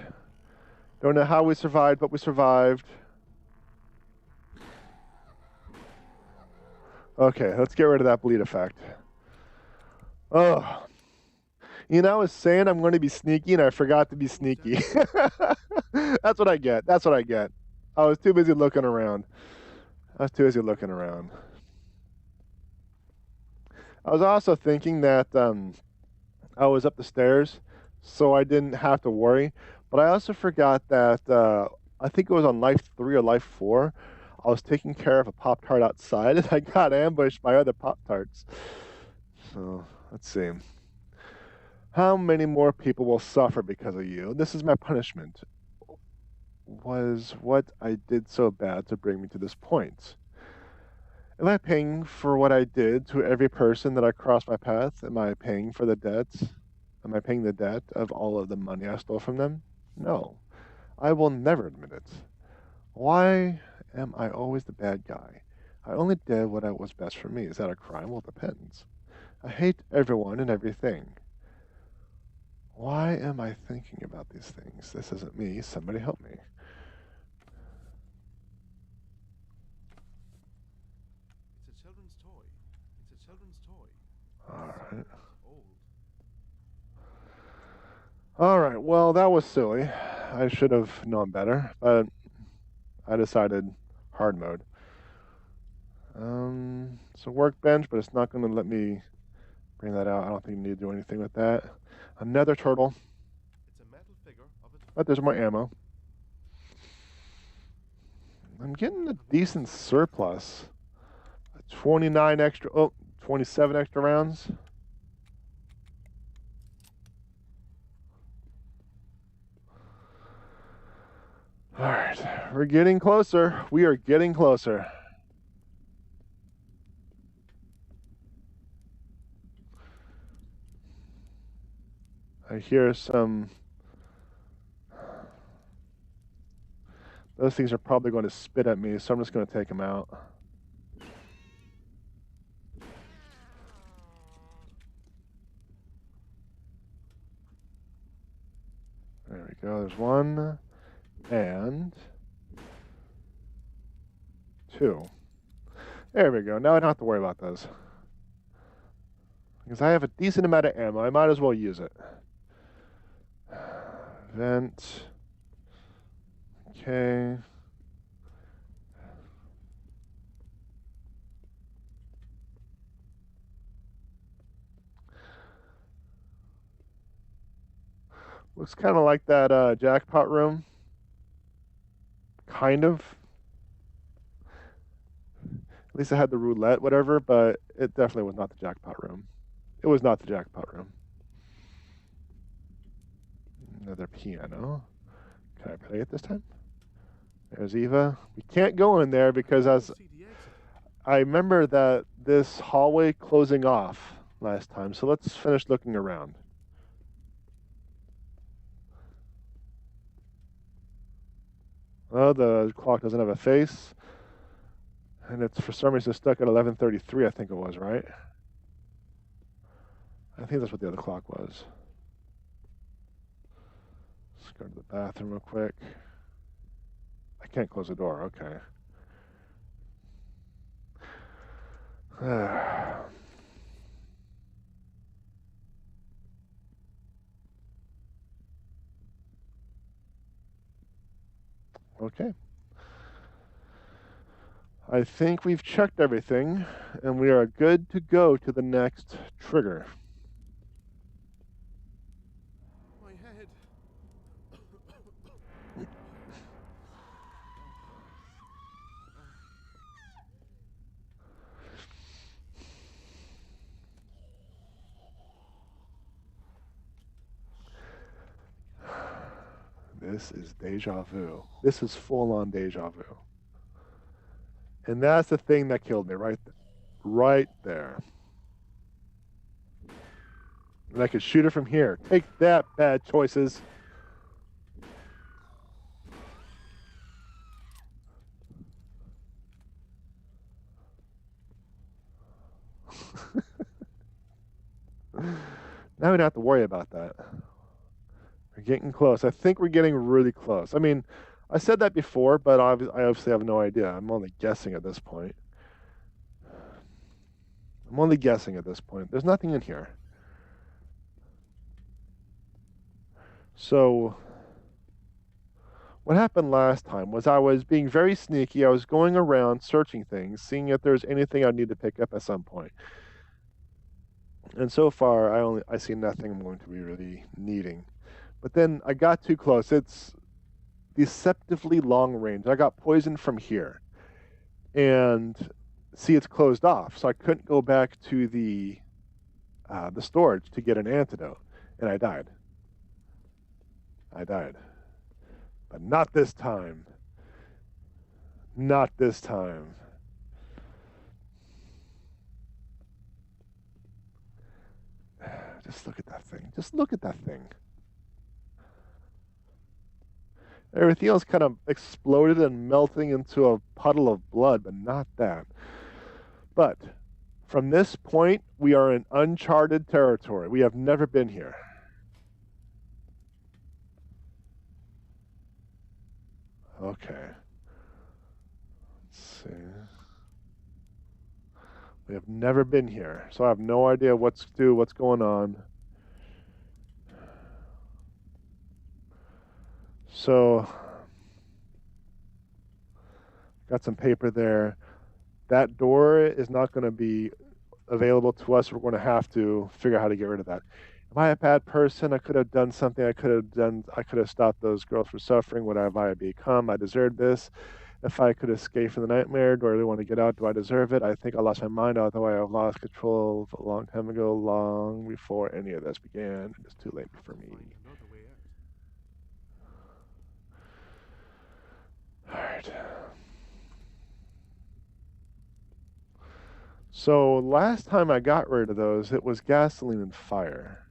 Don't know how we survived, but we survived. Okay, let's get rid of that bleed effect. Oh. You know, I was saying I'm going to be sneaky, and I forgot to be sneaky. That's what I get. That's what I get. I was too busy looking around. I was also thinking that I was up the stairs, so I didn't have to worry. But I also forgot that I think it was on life 3 or life 4. I was taking care of a Pop-Tart outside, and I got ambushed by other Pop-Tarts. So let's see. How many more people will suffer because of you? This is my punishment. Was what I did so bad to bring me to this point? Am I paying for what I did to every person that I crossed my path? Am I paying for the debts? Am I paying the debt of all of the money I stole from them? No. I will never admit it. Why am I always the bad guy? I only did what was best for me. Is that a crime? Well, it depends. I hate everyone and everything. Why am I thinking about these things? This isn't me. Somebody help me. It's a children's toy. It's a children's toy. All right. Old. All right. Well, that was silly. I should have known better, but I decided hard mode. It's a workbench, but it's not going to let me bring that out. I don't think you need to do anything with that. Another turtle. It's a metal figure of it. But there's more ammo. I'm getting a decent surplus. 27 extra rounds. All right, we're getting closer. We are getting closer. I hear some. Those things are probably going to spit at me, so I'm just going to take them out. There we go. There's 1 and 2. There we go. Now I don't have to worry about those. Because I have a decent amount of ammo. I might as well use it. Vent. Okay. Looks kind of like that jackpot room. Kind of. At least it had the roulette, whatever, but it definitely was not the jackpot room. It was not the jackpot room. Another piano. Can I play it this time? There's Eva. We can't go in there because as I remember that this hallway closing off last time. So let's finish looking around. Oh, the clock doesn't have a face. And it's for some reason stuck at 11:33, I think it was, right? I think that's what the other clock was. Let's go to the bathroom real quick. I can't close the door, okay. Okay. I think we've checked everything, and we are good to go to the next trigger. My head. This is deja vu. This is full-on deja vu. And that's the thing that killed me right there. And I could shoot it from here. Take that, bad choices. Now we don't have to worry about that. We're getting close. I think we're getting really close. I mean, I said that before, but I obviously have no idea. I'm only guessing at this point. I'm only guessing at this point. There's nothing in here. So, what happened last time was I was being very sneaky. I was going around searching things, seeing if there's anything I need to pick up at some point. And so far, I see nothing I'm going to be really needing. But then I got too close. It's deceptively long range. I got poisoned from here. And see, it's closed off. So I couldn't go back to the storage to get an antidote. And I died. I died. But not this time. Not this time. Just look at that thing. Just look at that thing. Everything else kind of exploded and melting into a puddle of blood, but not that. But from this point, we are in uncharted territory. We have never been here. Okay. Let's see. We have never been here, so I have no idea what's going on. So, got some paper there. That door is not going to be available to us. We're going to have to figure out how to get rid of that. Am I a bad person? I could have done something. I could have stopped those girls from suffering. What have I become? I deserved this. If I could escape from the nightmare, do I really want to get out? Do I deserve it? I think I lost my mind, although I have lost control a long time ago, long before any of this began. It's too late for me. All right. So last time I got rid of those, it was gasoline and fire.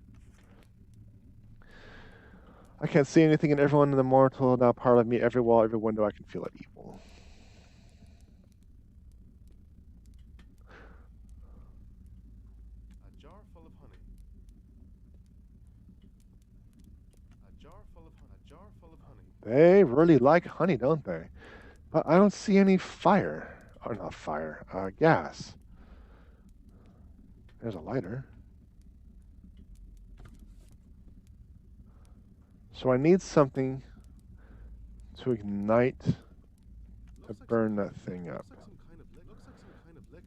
I can't see anything in everyone in the mortal, now part of me, every wall, every window, I can feel it evil. A jar full of honey. A jar full of honey. A jar full of honey. They really like honey, don't they? But I don't see any fire. or not fire, gas. There's a lighter. So I need something to ignite to burn that thing up. Looks like some kind of liquor.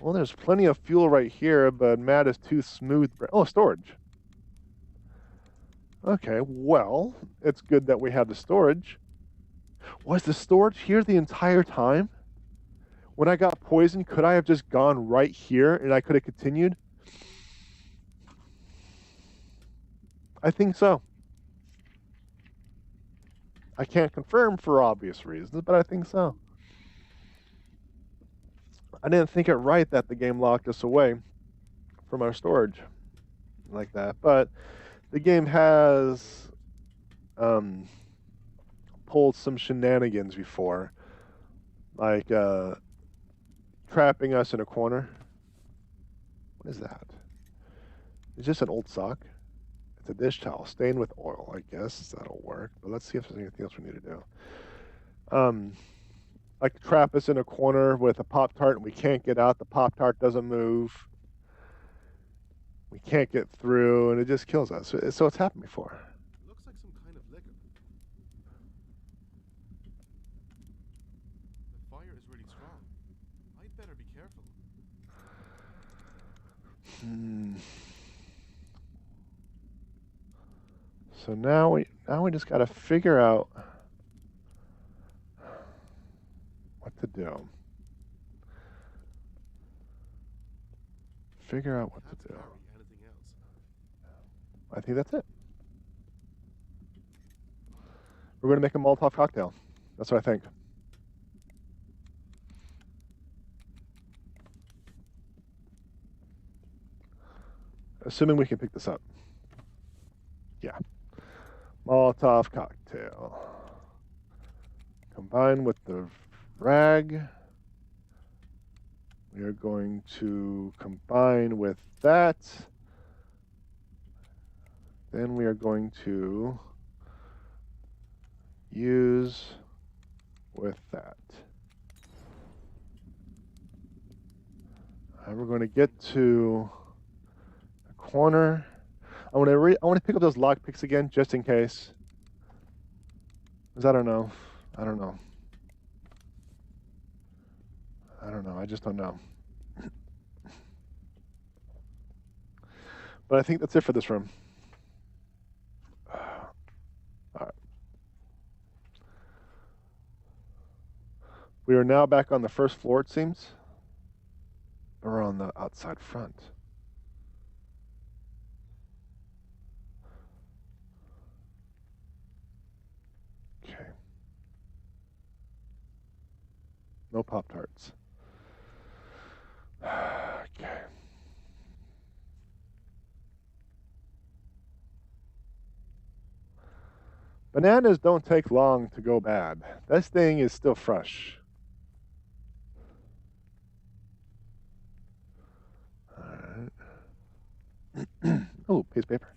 Well, there's plenty of fuel right here, but Matt is too smooth. Oh, storage. Okay, well, it's good that we have the storage. Was the storage here the entire time? When I got poisoned, could I have just gone right here and I could have continued? I think so. I can't confirm for obvious reasons, but I think so. I didn't think it right that the game locked us away from our storage like that, but the game has pulled some shenanigans before, like trapping us in a corner. What is that? It's just an old sock. It's a dish towel stained with oil. I guess that'll work, but let's see if there's anything else we need to do. Like trap us in a corner with a Pop-Tart and we can't get out. The Pop-Tart doesn't move. We can't get through, and it just kills us. So it's happened before. Looks like some kind of liquor. The fire is really strong. I'd better be careful. So now we just got to figure out what to do. Figure out what to do. Anything else? I think that's it. We're going to make a Molotov cocktail. That's what I think. Assuming we can pick this up. Yeah. Molotov cocktail. Combine with the rag. We are going to combine with that. Then we are going to use with that. We're going to get to a corner. I want to pick up those lock picks again, just in case. Because I don't know. I don't know. I just don't know. But I think that's it for this room. All right. We are now back on the first floor, it seems. Or on the outside front. Okay. No Pop-Tarts. Okay. Bananas don't take long to go bad. This thing is still fresh. Alright. Oh, piece of paper.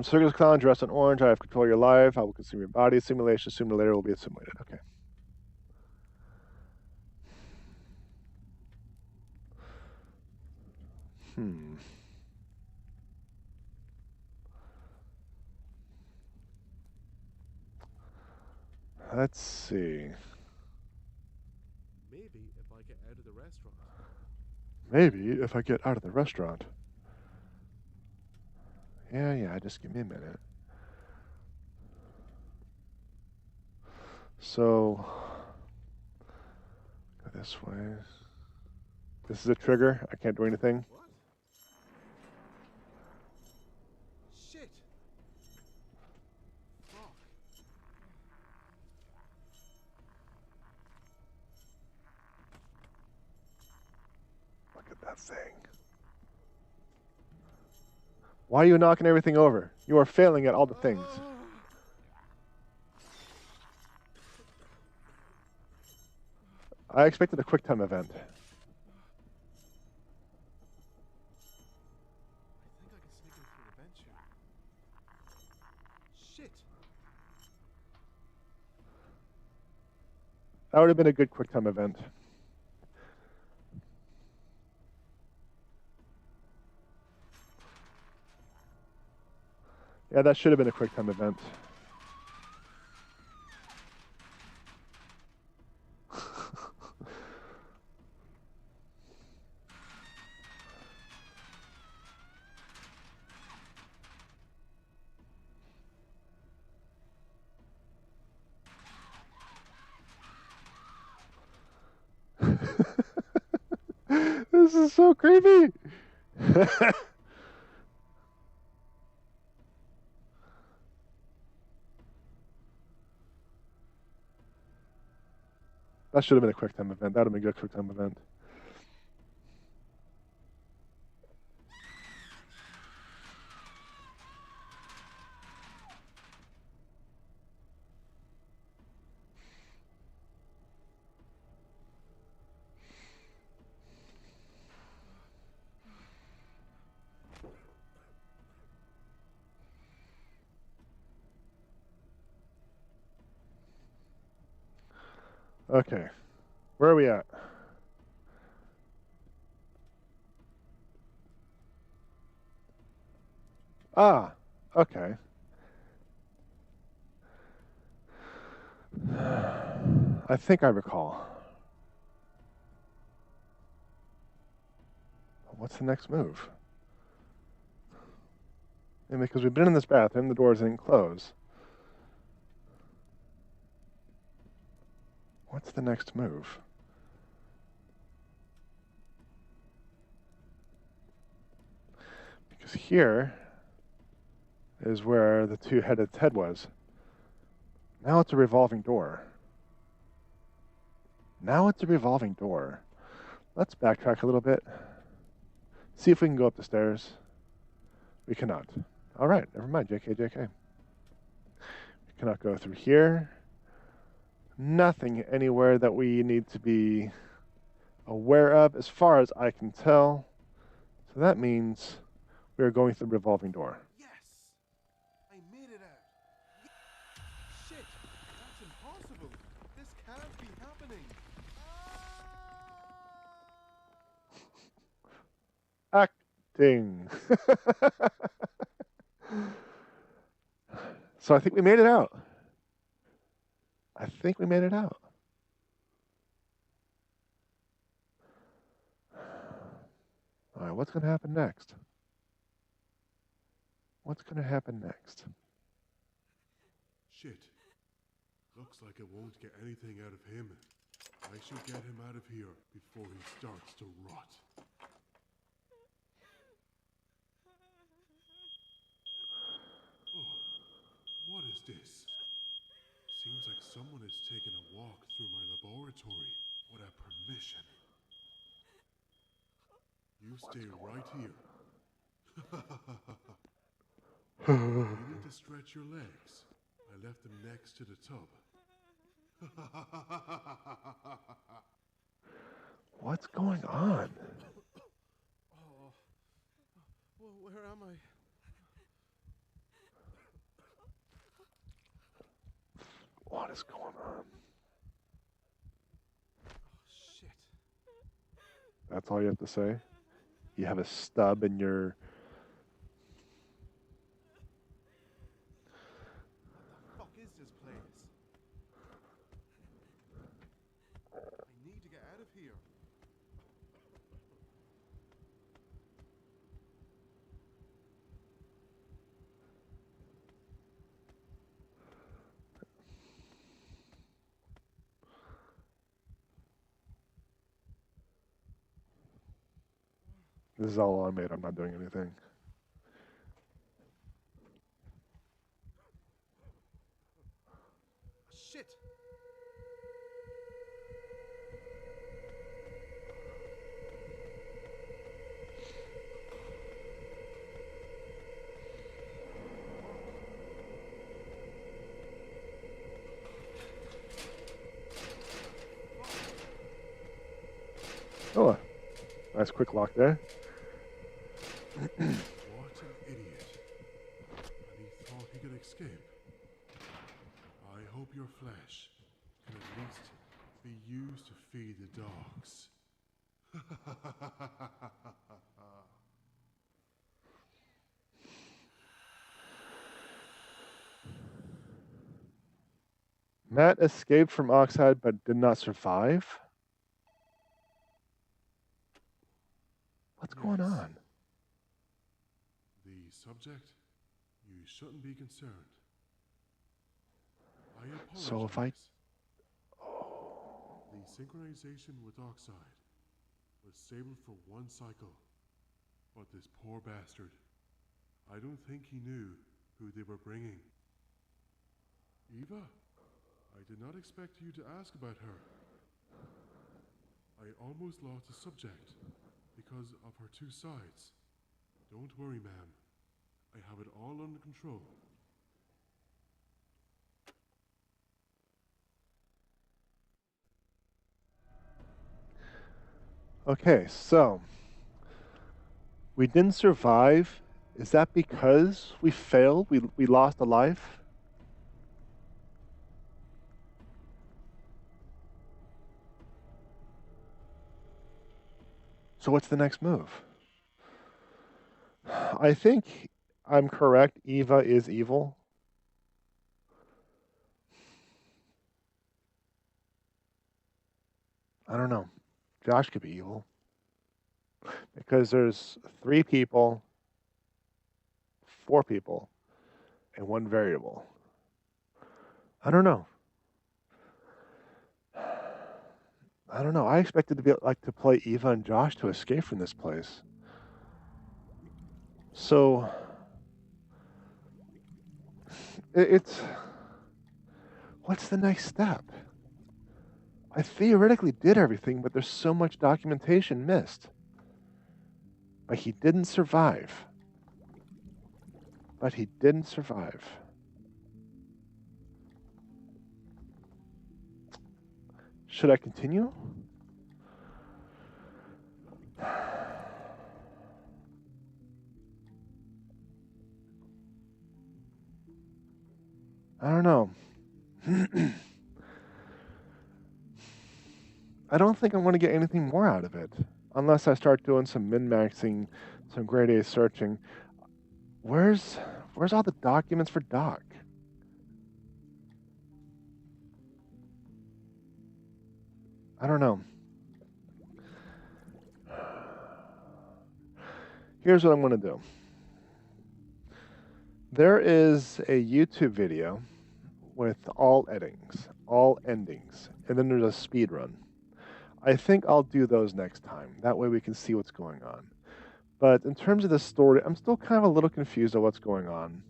Circus clown dressed in orange. I have control of your life. I will consume your body. Simulation. Simulator will be assimilated. Okay. Let's see. Maybe if I get out of the restaurant. Maybe if I get out of the restaurant. Yeah, just give me a minute. So, go this way. This is a trigger. I can't do anything. What? Shit! Fuck. Look at that thing. Why are you knocking everything over? You are failing at all the things. I expected a quicktime event. I think I can sneak in through the vent chute. Shit! That would have been a good QuickTime event. Yeah, that should have been a QuickTime event. This is so creepy. That should have been a QuickTime event. That would have been a good QuickTime event. Okay. Where are we at? Ah, okay. I think I recall. What's the next move? And because we've been in this bathroom, the doors didn't close. What's the next move? Because here is where the two-headed head was. Now it's a revolving door. Now it's a revolving door. Let's backtrack a little bit. See if we can go up the stairs. We cannot. All right, never mind. JK. We cannot go through here. Nothing anywhere that we need to be aware of as far as I can tell. So that means we are going through the revolving door. Yes! I made it out. Shit! That's impossible. This can't be happening. Acting. So I think we made it out. I think we made it out. All right, what's going to happen next? What's going to happen next? Shit. Looks like I won't get anything out of him. I should get him out of here before he starts to rot. Oh, what is this? Seems like someone is taking a walk through my laboratory without permission. You stay right here. You need to stretch your legs. I left them next to the tub. What's going on? Oh, well, where am I? What is going on? Oh, shit. That's all you have to say? You have a stub in your... What the fuck is this place? I need to get out of here. This is all I made. I'm not doing anything. Shit! Oh, nice quick lock there. What an idiot. And he thought he could escape. I hope your flesh can at least be used to feed the dogs. Matt escaped from Oxide but did not survive? What's going Yes. on? The subject? You shouldn't be concerned. I apologize. So if I... The synchronization with Oxide was disabled for one cycle. But this poor bastard, I don't think he knew who they were bringing. Eva, I did not expect you to ask about her. I almost lost the subject because of her two sides. Don't worry, ma'am. I have it all under control. Okay, so we didn't survive. Is that because we failed? We lost a life? So what's the next move? I think I'm correct. Eva is evil. I don't know. Josh could be evil. Because there's 3 people, 4 people, and 1 variable. I don't know. I don't know. I expected to be like to play Eva and Josh to escape from this place. So it's what's the next step? I theoretically did everything, but there's so much documentation missed. But he didn't survive. But he didn't survive. Should I continue? I don't know. I don't think I'm going to get anything more out of it. Unless I start doing some min-maxing, some grade A searching. Where's all the documents for Doc? I don't know. Here's what I'm going to do. There is a YouTube video with all endings, and then there's a speed run. I think I'll do those next time. That way we can see what's going on. But in terms of the story, I'm still kind of a little confused on what's going on.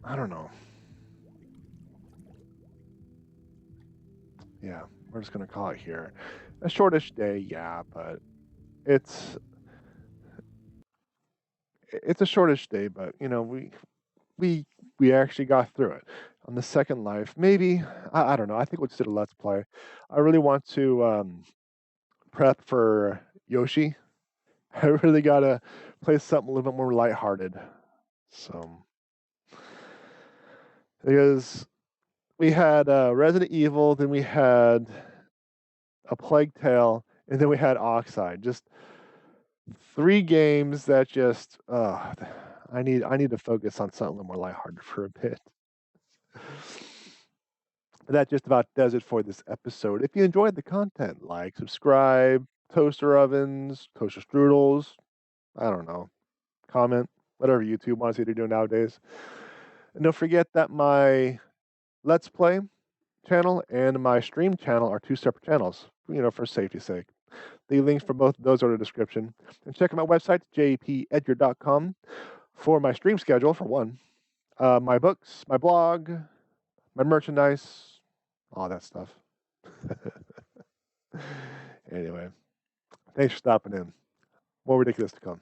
I don't know. Yeah, we're just going to call it here. A shortish day, yeah, but it's a shortish day, but you know, we actually got through it. On the second life, maybe I don't know. I think we'll just do a let's play. I really want to prep for Yoshi. I really gotta play something a little bit more lighthearted. So because we had Resident Evil, then we had a Plague Tale, and then we had Oxide. Just 3 games that just I need to focus on something a little more lighthearted for a bit. But that just about does it for this episode. If you enjoyed the content, like, subscribe, toaster ovens, toaster strudels, I don't know, comment, whatever YouTube wants you to do nowadays. And don't forget that my Let's Play channel and my stream channel are 2 separate channels, you know, for safety's sake. The links for both of those are in the description. And check out my website, JPEdgar.com, for my stream schedule, for one, my books, my blog, my merchandise, all that stuff. Anyway, thanks for stopping in. More ridiculous to come.